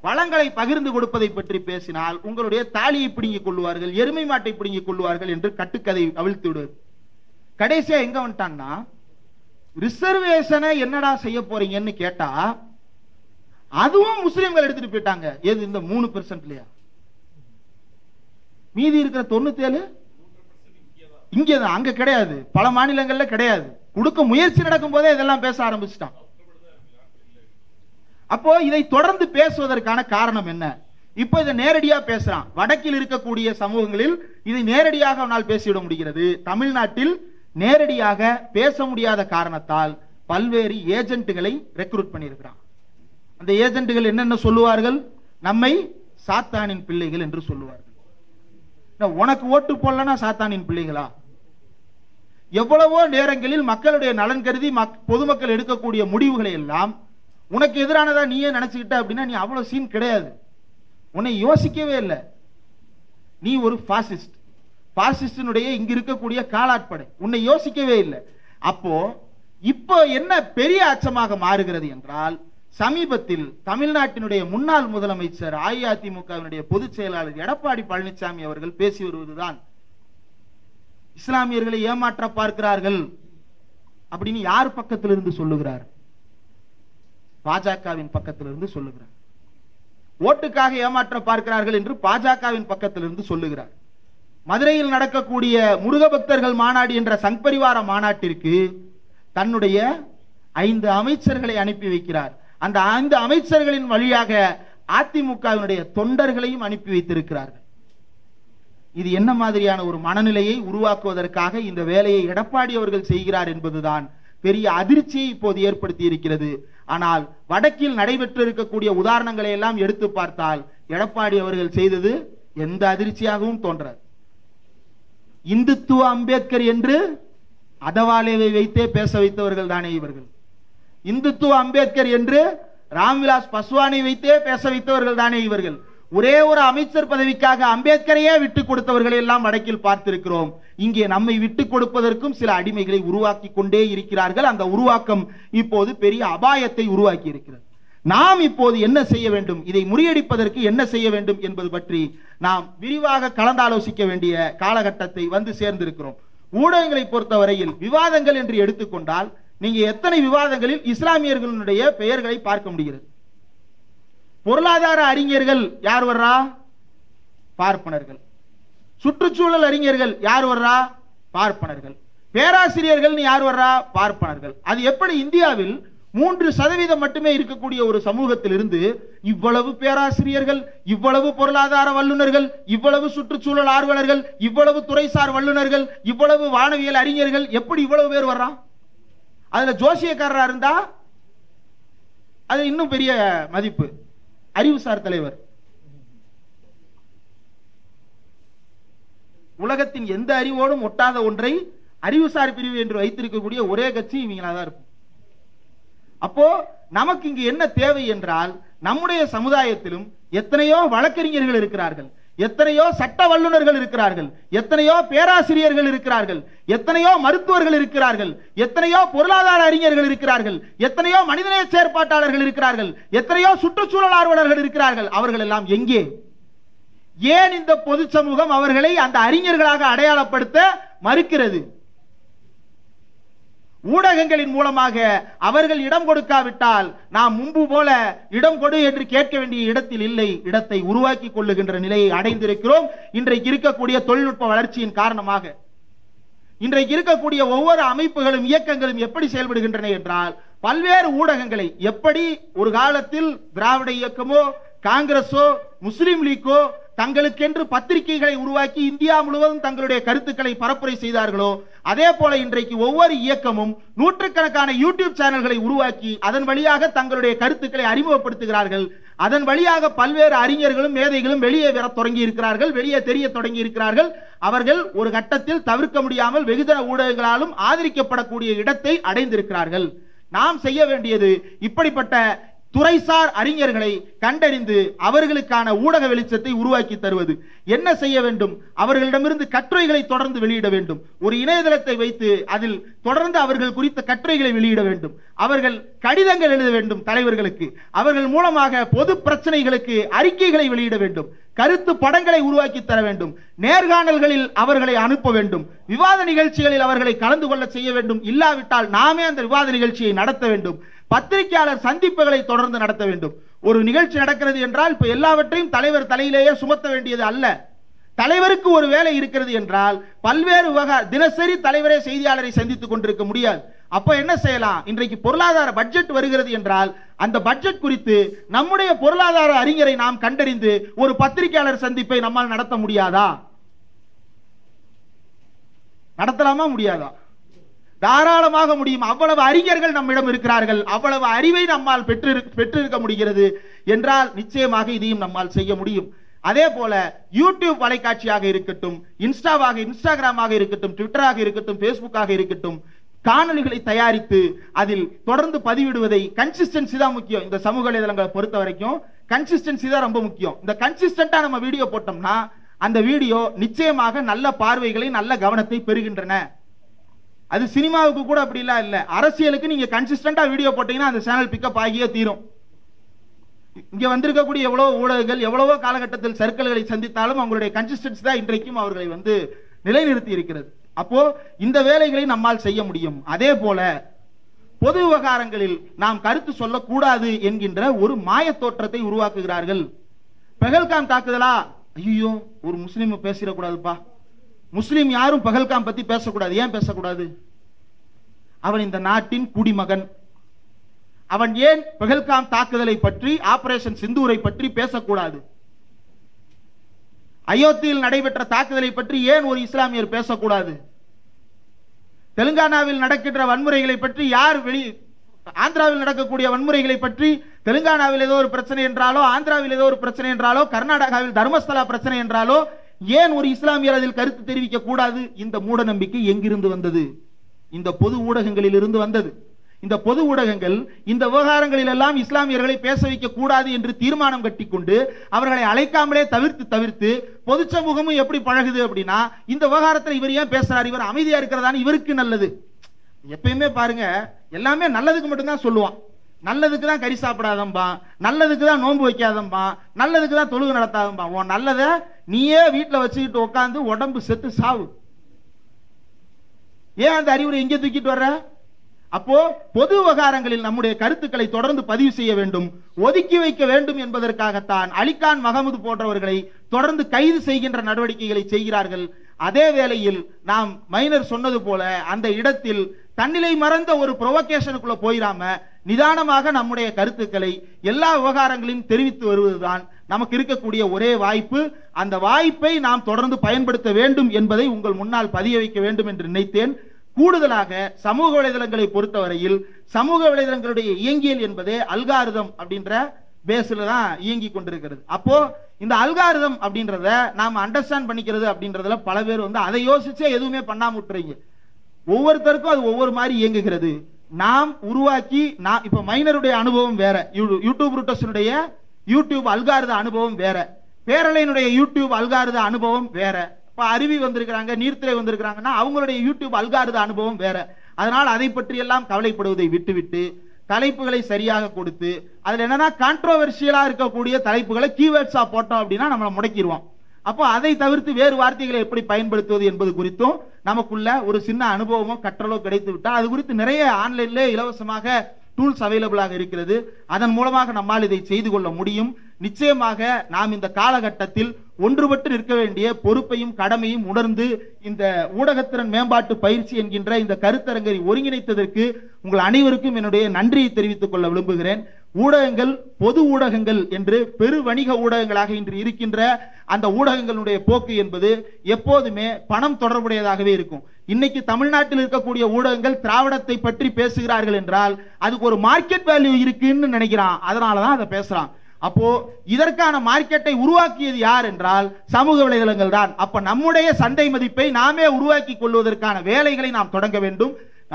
வளங்களை பகிர்ந்து கொடுப்பதை பற்றி பேசினால் உங்களுடைய தாலியை பிடுங்கிக் கொள்வார்கள், எருமை மாட்டை பிடுங்கிக் கொள்வார்கள் என்று கட்டுக்கதை அவிழ்த்து விடுவது. கடைசியா எங்க வந்துட்டான்னா, ரிசர்வேஷனை என்னடா செய்ய போறீங்கன்னு கேட்டா அதுவும் முஸ்லிம்கள் எடுத்துட்டு போயிட்டாங்க. ஏது இந்த 3%? மீதி இருக்கிற 97 இங்கதான், அங்க கிடையாது, பல மாநிலங்கள்ல கிடையாது. கொடுக்க முயற்சி நடக்கும் போதே இதெல்லாம் பேச ஆரம்பிச்சுட்டான். அப்போ இதை தொடர்ந்து பேசுவதற்கான காரணம் என்ன? இப்ப இதை நேரடியா பேசுறான். வடக்கில் இருக்கக்கூடிய சமூகங்களில் இதை நேரடியாக அவனால் பேசிவிட முடிகிறது. தமிழ்நாட்டில் நேரடியாக பேச முடியாத காரணத்தால் பல்வேறு ஏஜென்ட்டுகளை ரெக்ரூட் பண்ணியிருக்கிறான். அந்த ஏஜென்ட்டுகள் என்னென்ன சொல்லுவார்கள்? நம்மை சாத்தானின் பிள்ளைகள் என்று சொல்லுவார்கள். உனக்கு ஓட்டு போடலன்னா சாத்தானின் பிள்ளைகளா? எவ்வளவோ நேரங்களில் மக்களுடைய நலன் கருதி பொதுமக்கள் எடுக்கக்கூடிய முடிவுகளை எல்லாம் உனக்கு எதிரானதா நீயே நினைச்சுக்கிட்ட அப்படின்னா நீ அவ்வளவு சீன் கிடையாது. உன்னை யோசிக்கவே இல்லை. நீ ஒரு பாசிஸ்ட், பாசிஸ்டினுடைய இங்க இருக்கக்கூடிய காலாட்படை, உன்னை யோசிக்கவே இல்லை. அப்போ இப்போ என்ன பெரிய அச்சமாக மாறுகிறது என்றால், சமீபத்தில் தமிழ்நாட்டினுடைய முன்னாள் முதலமைச்சர் அஇஅதிமுகவினுடைய பொதுச் செயலாளர் எடப்பாடி பழனிசாமி அவர்கள் பேசி வருவதுதான், இஸ்லாமியர்களை ஏமாற்ற பார்க்கிறார்கள் அப்படின்னு யார் பக்கத்திலிருந்து சொல்லுகிறார்? பாஜகவின் பக்கத்திலிருந்து சொல்லுகிறார். ஓட்டுக்காக ஏமாற்ற பார்க்கிறார்கள் என்று பாஜகவின் பக்கத்திலிருந்து சொல்லுகிறார். மதுரையில் நடக்கக்கூடிய முருக பக்தர்கள் மாநாடு என்ற சங்பரிவார மாநாட்டிற்கு தன்னுடைய 5 அமைச்சர்களை அனுப்பி வைக்கிறார். அந்த 5 அமைச்சர்களின் வழியாக அதிமுகவினுடைய தொண்டர்களையும் அனுப்பி வைத்திருக்கிறார்கள். இது என்ன மாதிரியான ஒரு மனநிலையை உருவாக்குவதற்காக இந்த வேலையை எடப்பாடி அவர்கள் செய்கிறார் என்பதுதான் பெரிய அதிர்ச்சியை இப்போது ஏற்படுத்தி இருக்கிறது. ஆனால் வடக்கில் நடைபெற்று இருக்கக்கூடிய உதாரணங்களை எல்லாம் எடுத்து பார்த்தால் எடப்பாடி அவர்கள் செய்தது எந்த அதிர்ச்சியாகவும் தோன்றாது. இந்துத்துவ அம்பேத்கர் என்று அதவாலேவை வைத்தே பேச வைத்தவர்கள் தானே இவர்கள். இந்துத்துவ அம்பேத்கர் என்று ராம்விலாஸ் பஸ்வானை வைத்தே பேச வைத்தவர்கள் தானே இவர்கள். ஒரே ஒரு அமைச்சர் பதவிக்காக அம்பேத்கரையே விட்டுக் கொடுத்தவர்களை எல்லாம் வடக்கில் பார்த்திருக்கிறோம். இங்கே நம்மை விட்டுக் கொடுப்பதற்கும் சில அடிமைகளை உருவாக்கி கொண்டே இருக்கிறார்கள். அந்த உருவாக்கம் இப்போது பெரிய அபாயத்தை உருவாக்கி இருக்கிறது. நாம் இப்போது என்ன செய்ய வேண்டும், இதை முறியடிப்பதற்கு என்ன செய்ய வேண்டும் என்பது பற்றி நாம் விரிவாக கலந்தாலோசிக்க வேண்டிய காலகட்டத்தை வந்து சேர்ந்திருக்கிறோம். ஊடகங்களை பொறுத்தவரையில் விவாதங்கள் என்று எடுத்துக்கொண்டால் நீங்க எத்தனை விவாதங்களில் இஸ்லாமியர்களுடைய பெயர்களை பார்க்க முடிகிறது? பொருளாதார அறிஞர்கள் யார் வர்றா? பார்ப்பனர்கள். சுற்றுச்சூழல் அறிஞர்கள் யார் வர்றா? பார்ப்பனர்கள். பேராசிரியர்கள் யார் வர்றா? பார்ப்பனர்கள். அது எப்படி இந்தியாவில் 3% மட்டுமே இருக்கக்கூடிய ஒரு சமூகத்தில் இருந்து இவ்வளவு பேராசிரியர்கள், இவ்வளவு பொருளாதார வல்லுநர்கள், இவ்வளவு சுற்றுச்சூழல் ஆர்வலர்கள், இவ்வளவு துறைசார் வல்லுநர்கள், இவ்வளவு வானவியல் அறிஞர்கள், எப்படி இவ்வளவு பேர் வர்றா? அதுல ஜோசியக்காரரா இருந்தா அது இன்னும் பெரிய மதிப்பு. அறிவுசார் தலைவர், உலகத்தின் எந்த அறிவோடும் ஒட்டாத ஒன்றை அறிவுசார் பிரிவு என்று வைத்திருக்கக்கூடிய ஒரே கட்சி இவங்களாதான் இருக்கும். அப்போ நமக்கு இங்கு என்ன தேவை என்றால், நம்முடைய சமுதாயத்திலும் எத்தனையோ வழக்கறிஞர்கள் இருக்கிறார்கள், எத்தனையோ சட்ட வல்லுநர்கள் இருக்கிறார்கள், எத்தனையோ பேராசிரியர்கள் இருக்கிறார்கள், எத்தனையோ மருத்துவர்கள் இருக்கிறார்கள், எத்தனையோ பொருளாதார அறிஞர்கள் இருக்கிறார்கள், எத்தனையோ மனிதநேய செயற்பாட்டாளர்கள் இருக்கிறார்கள், எத்தனையோ சுற்றுச்சூழல் ஆர்வலர்கள் இருக்கிறார்கள். அவர்கள் எல்லாம் எங்கே? ஏன் இந்த பொது சமூகம் அவர்களை அந்த அறிஞர்களாக அடையாளப்படுத்த மறுக்கிறது? ஊடகங்களின் மூலமாக அவர்கள் இடம் கொடுக்காவிட்டால் நாம் முன்பு போல இடம் கொடு என்று கேட்க வேண்டிய இடத்தில் இல்லை, இடத்தை உருவாக்கி கொள்ளுகின்ற நிலையை அடைந்திருக்கிறோம். இன்றைக்கு இருக்கக்கூடிய தொழில்நுட்ப வளர்ச்சியின் காரணமாக இன்றைக்கு இருக்கக்கூடிய ஒவ்வொரு அமைப்புகளும் இயக்கங்களும் எப்படி செயல்படுகின்றன என்றால், பல்வேறு ஊடகங்களை எப்படி ஒரு காலத்தில் திராவிட இயக்கமோ காங்கிரஸோ முஸ்லிம் லீக்கோ தங்களுக்கென்று பத்திரிகைகளை உருவாக்கி இந்தியா முழுவதும் தங்களுடைய கருத்துக்களை பரப்புரை செய்தார்களோ, அதே போல இன்றைக்கு ஒவ்வொரு இயக்கமும் நூற்றுக்கணக்கான யூடியூப் சேனல்களை உருவாக்கி அதன் வழியாக தங்களுடைய கருத்துக்களை அறிமுகப்படுத்துகிறார்கள். அதன் வழியாக பல்வேறு அறிஞர்களும் மேதைகளும் வெளியே வர தொடங்கி இருக்கிறார்கள், வெளியே தெரிய தொடங்கி இருக்கிறார்கள். அவர்கள் ஒரு கட்டத்தில் தவிர்க்க முடியாமல் வெகுஜன ஊடகங்களாலும் ஆதரிக்கப்படக்கூடிய இடத்தை அடைந்திருக்கிறார்கள். நாம் செய்ய வேண்டியது இப்படிப்பட்ட துறைசார் அறிஞர்களை கண்டறிந்து அவர்களுக்கான ஊடக வெளிச்சத்தை உருவாக்கி தருவது. என்ன செய்ய வேண்டும்? அவர்களிடமிருந்து கட்டுரைகளை தொடர்ந்து வெளியிட வேண்டும். ஒரு இணையதளத்தை வைத்து அதில் தொடர்ந்து அவர்கள் குறித்த கட்டுரைகளை வெளியிட வேண்டும். அவர்கள் கடிதங்கள் எழுத வேண்டும் தலைவர்களுக்கு. அவர்கள் மூலமாக பொது பிரச்சனைகளுக்கு அறிக்கைகளை வெளியிட வேண்டும். கருத்து படங்களை உருவாக்கி தர வேண்டும். நேர்காணல்களில் அவர்களை அனுப்ப வேண்டும். விவாத நிகழ்ச்சிகளில் அவர்களை கலந்து கொள்ள செய்ய வேண்டும். இல்லாவிட்டால் நாமே அந்த விவாத நிகழ்ச்சியை நடத்த வேண்டும். பத்திரிகையாளர் சந்திப்புகளை தொடர்ந்து நடத்த வேண்டும். ஒரு நிகழ்ச்சி நடக்கிறது என்றால் இப்ப எல்லாவற்றையும் தலைவர் தலையிலேயே சுமத்த வேண்டியது அல்ல. தலைவருக்கு ஒரு வேலை இருக்கிறது என்றால் பல்வேறு தினசரி தலைவரே செய்தியாளரை சந்தித்துக் கொண்டிருக்க முடியாது. அப்ப என்ன செய்யலாம்? இன்றைக்கு பொருளாதார பட்ஜெட் வருகிறது என்றால் அந்த பட்ஜெட் குறித்து நம்முடைய பொருளாதார அறிஞரை நாம் கண்டறிந்து ஒரு பத்திரிகையாளர் சந்திப்பை நம்மால் நடத்த முடியாதா? நடத்தலாமா? முடியாதா? தாராளமாக முடியும். அவ்வளவு அறிஞர்கள் நம்மிடம் இருக்கிறார்கள், அவ்வளவு அறிவை நம்மால் பெற்றிருக்க முடிகிறது என்றால் நிச்சயமாக இதையும் நம்மால் செய்ய முடியும். அதே போல யூடியூப் வலைக்காட்சியாக இருக்கட்டும், இன்ஸ்டாகிராமாக இருக்கட்டும், ட்விட்டராக இருக்கட்டும், பேஸ்புக்காக இருக்கட்டும், காணொலிகளை தயாரித்து அதில் தொடர்ந்து பதிவிடுவதை கன்சிஸ்டன்சி தான் முக்கியம். இந்த சமூக வலைதளங்களை பொறுத்த வரைக்கும் கன்சிஸ்டன்சி தான் ரொம்ப முக்கியம். இந்த கன்சிஸ்டன்டா நம்ம வீடியோ போட்டோம்னா அந்த வீடியோ நிச்சயமாக நல்ல பார்வைகளை நல்ல கவனத்தை பெறுகின்றன. அது சினிமாவுக்கு கூட அப்படி இல்ல, அரசியலுக்கு நீங்க கன்சிஸ்டன்டா வீடியோ போட்டீங்கன்னா அந்த சேனல் பிக்கப் ஆகியே தீரும். இங்க வந்திருக்கக்கூடிய எவ்வளவு ஊடகங்கள் எவ்வளவோ காலகட்டத்தில் சர்க்கிள்களை சந்தித்தாலும் அவங்களுடைய கன்சிஸ்டன்சி தான் இன்றைக்கும் அவர்களை நிலைநிறுத்தி இருக்கிறது. அப்போ இந்த வேலைகளை நம்மால் செய்ய முடியும். அதே போல பொது விவகாரங்களில் நாம் கருத்து சொல்லக்கூடாது என்கின்ற ஒரு மாய தோற்றத்தை உருவாக்குகிறார்கள். பஹல்காம் தாக்குதலா? ஐயோ, ஒரு முஸ்லீம் பேசிடக்கூடாதுப்பா, முஸ்லீம் யாரும் பஹல்காம் பத்தி பேசக்கூடாது. ஏன் பேசக்கூடாது? அவன் இந்த நாட்டின் குடிமகன், அவன் ஏன் பெஹல்காம் தாக்குதலை பற்றி, ஆபரேஷன் சிந்தூரை பற்றி பேசக்கூடாது? அயோத்தியில் நடைபெற்ற தாக்குதலை பற்றி ஏன் ஒரு இஸ்லாமியர் பேசக்கூடாது? தெலுங்கானாவில் நடக்கின்ற வன்முறைகளை பற்றி யார் ஆந்திராவில் நடக்கக்கூடிய வன்முறைகளை பற்றி தெலுங்கானாவில் ஏதோ ஒரு பிரச்சனை என்றாலோ, ஆந்திராவில் ஏதோ ஒரு பிரச்சனை என்றாலோ, கர்நாடகாவில் தர்மஸ்தலா பிரச்சனை என்றாலோ ஏன் ஒரு இஸ்லாமியர் அதில் கருத்து தெரிவிக்க கூடாது? இந்த மூட நம்பிக்கை எங்கிருந்து வந்தது? இந்த பொது ஊடகங்களில் இருந்து வந்தது. இந்த பொது ஊடகங்கள் இந்த விவகாரங்களில் எல்லாம் இஸ்லாமியர்களை பேச வைக்க கூடாது என்று தீர்மானம் கட்டிக்கொண்டு அவர்களை அழைக்காமலே தவிர்த்து பொது சமூகமும் எப்படி பழகுது அப்படின்னா, இந்த விவகாரத்தில் இவர் ஏன் பேசுறார், இவர் அமைதியா இருக்கிறதான்னு இவருக்கு நல்லது. எப்பயுமே பாருங்க, எல்லாமே நல்லதுக்கு மட்டும்தான் சொல்லுவான். நல்லதுக்கு தான் கறி சாப்பிடாதம்பா, நல்லதுக்கு தான் நோன்பு வைக்காதம்பா, நல்லதுக்கு தான் தொழுகை நடத்தாதம்பா. உன் நல்லத நீயே வீட்டில் வச்சுக்கிட்டு உட்காந்து உடம்பு செத்து சாவு. ஏன் அந்த அறிவுரை எங்கே தூக்கிட்டு வர்ற? அப்போ பொது விவகாரங்களில் நம்முடைய கருத்துக்களை தொடர்ந்து பதிவு செய்ய வேண்டும், ஒதுக்கி வைக்க வேண்டும் என்பதற்காகத்தான் அலிகான் மகமது போன்றவர்களை தொடர்ந்து கைது செய்கின்ற நடவடிக்கைகளை செய்கிறார்கள். அதே வேளையில் நாம் மைனர் சொன்னது போல அந்த இடத்தில் தன்னிலை மறந்த ஒரு புரோவோகேஷனுக்குள்ள போயிடாம நிதானமாக நம்முடைய கருத்துக்களை எல்லா விவகாரங்களையும் தெரிவித்து வருவதுதான் நமக்கு இருக்கக்கூடிய ஒரே வாய்ப்பு. அந்த வாய்ப்பை நாம் தொடர்ந்து பயன்படுத்த வேண்டும் என்பதை உங்கள் முன்னால் பதிய வைக்க வேண்டும் என்று நினைத்தேன். கூடுதலாக சமூக வலைதளங்களை பொறுத்தவரையில் சமூக வலைதளங்களுடைய இயங்கியல் என்பதே அல்காரிதம் அப்படின்ற பேஸ்ல தான் இயங்கி கொண்டிருக்கிறது. அப்போ இந்த அல்காரிதம் அப்படின்றத நாம அண்டர்ஸ்டாண்ட் பண்ணிக்கிறது அப்படின்றதுல பல பேர் அதை யோசிச்சே எதுவுமே பண்ணாம விட்டுறீங்க. ஒவ்வொருத்தருக்கும் அது ஒவ்வொரு மாதிரி இயங்குகிறது. நாம் உருவாக்கி இப்ப மைனருடைய அனுபவம் வேற, யூடியூப் ரூட்டர்ஸுடைய யூடியூப் அல்காரித அனுபவம் வேற, பேரலையினுடைய யூடியூப் அல்காரித அனுபவம் வேற. இப்ப அருவி வந்திருக்கிறாங்க, நீர்த்திரை வந்திருக்கிறாங்கன்னா அவங்களுடைய யூடியூப் அல்காரித அனுபவம் வேற. அதனால் அதை பற்றி எல்லாம் கவலைப்படுவதை விட்டுவிட்டு தலைப்புகளை சரியாக கொடுத்து அதுல என்னன்னா கான்ட்ரோவர்சியலா இருக்கக்கூடிய தலைப்புகளை கீவேர்ட்ஸா போட்டோம் அப்படின்னா நம்மளை முடக்கிடுவோம். அப்போ அதை தவிர்த்து வேறு வார்த்தைகளை எப்படி பயன்படுத்துவது என்பது குறித்தும் நமக்குள்ள ஒரு சின்ன அனுபவமோ கற்றலோ கிடைத்து விட்டால் அது குறித்து நிறைய ஆன்லைன்ல இலவசமாக டூல்ஸ் அவைலபிளாக இருக்கிறது. அதன் மூலமாக நம்மால் இதை செய்து கொள்ள முடியும். நிச்சயமாக நாம் இந்த காலகட்டத்தில் ஒன்றுபட்டு நிற்க வேண்டிய பொறுப்பையும் கடமையும் உணர்ந்து இந்த ஊடகத்திறன் மேம்பாட்டு பயிற்சி என்கின்ற இந்த கருத்தரங்கை ஒருங்கிணைத்ததற்கு உங்கள் அனைவருக்கும் என்னுடைய நன்றியை தெரிவித்துக் கொள்ள விரும்புகிறேன். ஊடகங்கள் பொது ஊடகங்கள் என்று பெரு வணிக ஊடகங்களாக இன்று இருக்கின்ற அந்த ஊடகங்களுடைய போக்கு என்பது எப்போதுமே பணம் தொடர்புடையதாகவே இருக்கும். இன்னைக்கு தமிழ்நாட்டில் இருக்கக்கூடிய ஊடகங்கள் திராவிடத்தை பற்றி பேசுகிறார்கள் என்றால் அதுக்கு ஒரு மார்க்கெட் வேல்யூ இருக்குன்னு நினைக்கிறான், அதனாலதான் அதை பேசுறான். அப்போ இதற்கான மார்க்கெட்டை உருவாக்கியது யார் என்றால் சமூக வலைதளங்கள் தான். அப்ப நம்முடைய சந்தை மதிப்பை நாமே உருவாக்கி கொள்வதற்கான வேலைகளை நாம் தொடங்க வேண்டும்.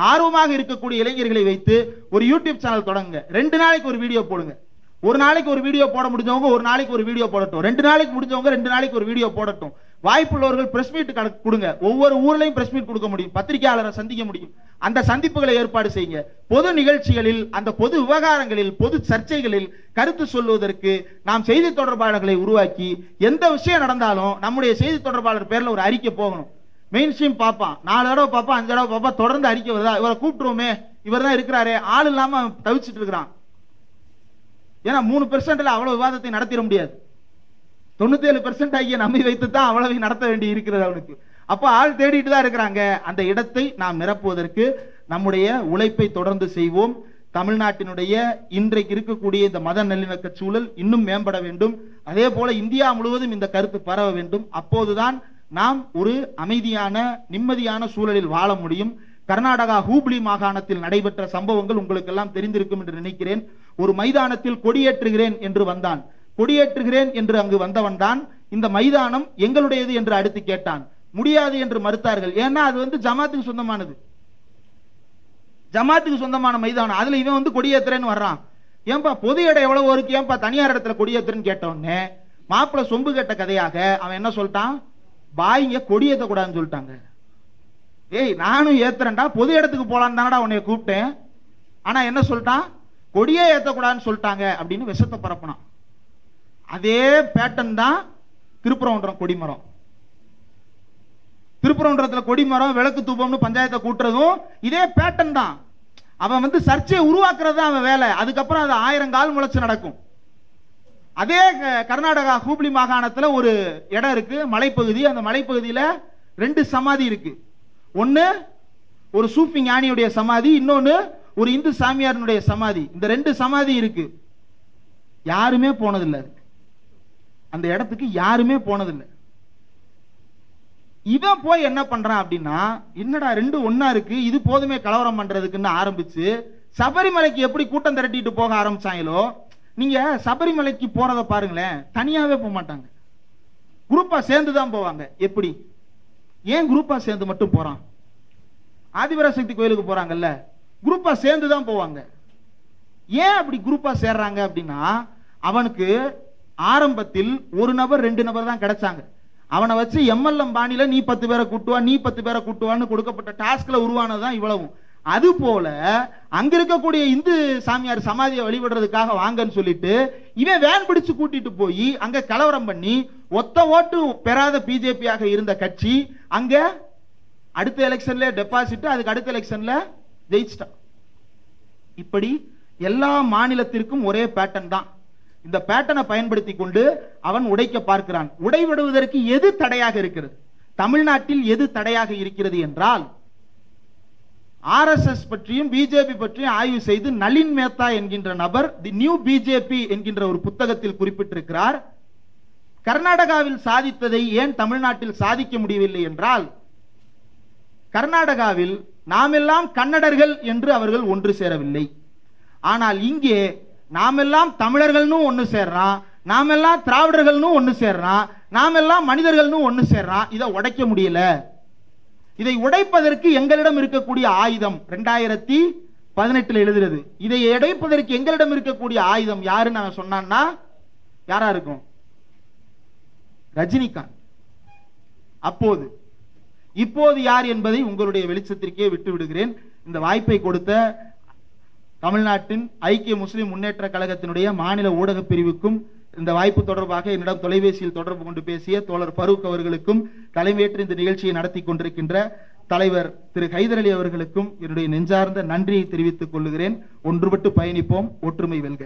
ஆர்வமாக இருக்கக்கூடிய இளைஞர்களை வைத்து ஒரு யூடியூப் சேனல் தொடங்குங்க. 2 நாளைக்கு ஒரு வீடியோ போடுங்க. ஒரு நாளைக்கு ஒரு வீடியோ போட முடிஞ்சவங்க ஒரு நாளைக்கு ஒரு வீடியோ போடட்டும். 2 நாளைக்கு முடிஞ்சவங்க 2 நாளைக்கு ஒரு வீடியோ போடட்டும். வாய்ப்புள்ளவர்கள் பிரஸ் மீட் கொடுங்க. ஒவ்வொரு ஊர்லயும் பிரஸ் மீட் கொடுக்க முடியும், பத்திரிகையாளரை சந்திக்க முடியும். அந்த சந்திப்புகளை ஏற்பாடு செய்யுங்க. பொது நிகழ்ச்சிகளில், அந்த பொது விவகாரங்களில், பொது சர்ச்சைகளில் கருத்து சொல்வதற்கு நாம் செய்தி தொடர்பாளர்களை உருவாக்கி எந்த விஷயம் நடந்தாலும் நம்முடைய செய்தி தொடர்பாளர் பேர்ல ஒரு அறிக்கை போகணும். மெயின் ஸ்ட்ரீம் பார்ப்பான், 4 தடவை பார்ப்பான், 5 தடவை பார்ப்பான், தொடர்ந்து அறிக்கை வருதா, இவரை கூப்பிட்டுருவோமே, இவர் தான் இருக்கிறாரே, ஆள் இல்லாம தவிச்சிட்டு இருக்கிறான். ஏன்னா 3% அவ்வளவு விவாதத்தை நடத்திட முடியாது. 97% ஆகிய நம்பி வைத்து தான் அவ்வளவு நடத்த வேண்டி இருக்கிறது அவனுக்கு. அப்ப ஆள் தேடிட்டு தான் இருக்கிறாங்க. அந்த இடத்தை நாம் நிரப்புவதற்கு நம்முடைய உழைப்பை தொடர்ந்து செய்வோம். தமிழ்நாட்டினுடைய இன்றைக்கு இருக்கக்கூடிய இந்த மத நல்லிணக்க சூழல் இன்னும் மேம்பட வேண்டும். அதே போல இந்தியா முழுவதும் இந்த கருத்து பரவ வேண்டும். அப்போதுதான் நாம் ஒரு அமைதியான நிம்மதியான சூழலில் வாழ முடியும். கர்நாடகா ஹூப்ளி மாகாணத்தில் நடைபெற்ற சம்பவங்கள் உங்களுக்கு எல்லாம் தெரிந்திருக்கும் என்று நினைக்கிறேன். ஒரு மைதானத்தில் கொடியேற்றுகிறேன் என்று வந்தான். கொடியேற்றுகிறேன் என்று அங்கு வந்தவன் தான் இந்த மைதானம் எங்களுடையது என்று அடுத்து கேட்டான். முடியாது என்று மறுத்தார்கள். ஏன்னா அது ஜமாத்துக்கு சொந்தமானது, ஜமாத்துக்கு சொந்தமான மைதானம். அதுல இவன் கொடியேற்றுறேன்னு வர்றான். ஏன்பா பொது இடம் எவ்வளவு இருக்கு, ஏன்பா தனியார் இடத்துல கொடியேற்றுன்னு கேட்டவொடனே மாப்பிள்ள சொம்பு கேட்ட கதையாக அவன் என்ன சொல்லிட்டான், பாய்ங்க கொடியேற்ற கூடாதுன்னு சொல்லிட்டாங்க. ஏய் நானும் ஏத்துறேன்டா, பொது இடத்துக்கு போலான்னு தானடா உன்னைய கூப்பிட்டேன். ஆனா என்ன சொல்லிட்டான், கொடியே ஏற்றக்கூடாதுன்னு சொல்லிட்டாங்க அப்படின்னு விஷத்தை பரப்பினான். அதே பேட்டன் தான் திருப்பரங்குன்றம் கொடிமரம். திருப்பரங்குன்றத்துல கொடிமரம் விளக்கு தூபம்னு பஞ்சாயத்தை கூட்டுறதும் இதே பேட்டன் தான். அவன் சர்ச்சையை உருவாக்குறது தான் அவன் வேலை. அதுக்கப்புறம் அது 1000 கால் முளைச்சு நடக்கும். அதே கர்நாடகா ஹூப்ளி மாகாணத்துல ஒரு இடம் இருக்கு, மலைப்பகுதி. அந்த மலைப்பகுதியில 2 சமாதி இருக்கு. ஒன்னு ஒரு சூஃபி ஞானியுடைய சமாதி, இன்னொன்னு ஒரு இந்து சாமியாருடைய சமாதி, இந்த 2 சமாதி இருக்கு, யாருமே போனதில்லை அந்த இடத்துக்கு, யாருமே போனதில்லை. இவன் போய் என்ன பண்றான் அப்படின்னா, என்னடா 2 ஒண்ணா இருக்கு, இது போதுமே கலவரம் பண்றதுக்குன்னு ஆரம்பிச்சு சபரிமலைக்கு எப்படி கூட்டம் திரட்டிட்டு போக ஆரம்பிச்சாங்களோ, நீங்க சபரிமலைக்கு போறத பாருங்களேன், தனியாவே போக மாட்டாங்க, குரூப்பா சேர்ந்து தான் போவாங்க. எப்படி, ஏன் குரூப்பா சேர்ந்து மட்டும் போறான்? ஆதிபராசக்தி கோயிலுக்கு போறாங்கல்ல, குரூப்பா சேர்ந்து தான் போவாங்க. ஏன் அப்படி குரூப்பா சேர்றாங்க அப்படின்னா, அவனுக்கு ஆரம்பத்தில் 1 நபர் 2 நபர் தான் கிடைச்சாங்க. அவனை வச்சு எம்எல்எம் பாணியில நீ 10 பேரை கூட்டுவா, நீ 10 பேரை கூட்டுவான்னு கொடுக்கப்பட்ட டாஸ்க்ல உருவானதுதான் இவ்வளவும். அது போல அங்க இருக்கக்கூடிய இந்து சாமியார் சமாதியை வழிபடுறதுக்காக வாங்கன்னு சொல்லிட்டு இவன் வேன் பிடிச்சு கூட்டிட்டு போய் அங்க கலவரம் பண்ணி ஒத்த ஓட்டு பெறாத பிஜேபியாக இருந்த கட்சி அங்க அடுத்த எலெக்ஷன்ல டெபாசிட், அதுக்கு அடுத்த எலெக்ஷன்ல ஜெயிச்சிட்டான். இப்படி எல்லா மாநிலத்திற்கும் ஒரே பேட்டர்ன் தான். இந்த பேட்டர்னை பயன்படுத்தி கொண்டு அவன் உடைக்க பார்க்கிறான். உடைவிடுவதற்கு எது தடையாக இருக்கிறது? தமிழ்நாட்டில் எது தடையாக இருக்கிறது என்றால், ஆர்எஸ்எஸ் பற்றியும் பிஜேபி பற்றியும் ஆய்வு செய்து நளின் மேத்தா என்கின்ற நபர் தி நியூ பிஜேபி என்கின்ற ஒரு புத்தகத்தில் குறிப்பிட்டிருக்கிறார். கர்நாடகாவில் சாதித்ததை ஏன் தமிழ்நாட்டில் சாதிக்க முடியவில்லை என்றால், கர்நாடகாவில் நாமெல்லாம் கன்னடர்கள் என்று அவர்கள் ஒன்று சேரவில்லை. ஆனால் இங்கே நாமெல்லாம் தமிழர்கள்னு ஒன்று சேர்றான், நாமெல்லாம் திராவிடர்கள்னு ஒன்று சேர்றான், நாமெல்லாம் மனிதர்கள்னு ஒன்று சேர்றான். இதை உடைக்க முடியல. இதை உடைப்பதற்கு எங்களிடம் இருக்கக்கூடிய ஆயுதம் 2018 எழுதுறது. இதை உடைப்பதற்கு எங்களிடம் இருக்கக்கூடிய ஆயுதம் யாருன்னு நான் சொன்னான்னா யாரா இருக்கும்? ரஜினிகாந்த். அப்போது இப்போது யார் என்பதை உங்களுடைய வெளிச்சத்திற்கே விட்டு விடுகிறேன். இந்த வாய்ப்பை கொடுத்த தமிழ்நாட்டின் ஐக்கிய முஸ்லிம் முன்னேற்ற கழகத்தினுடைய மாநில ஊடக பிரிவுக்கும், இந்த வாய்ப்பு தொடர்பாக என்னிடம் தொலைபேசியில் தொடர்பு கொண்டு பேசிய தோழர் பரூக் அவர்களுக்கும், தலைமையேற்று இந்த நிகழ்ச்சியை நடத்தி கொண்டிருக்கின்ற தலைவர் திரு ஹைதர் அலி அவர்களுக்கும் என்னுடைய நெஞ்சார்ந்த நன்றியை தெரிவித்துக் கொள்கிறேன். ஒன்றுபட்டு பயணிப்போம், ஒற்றுமை வெல்க.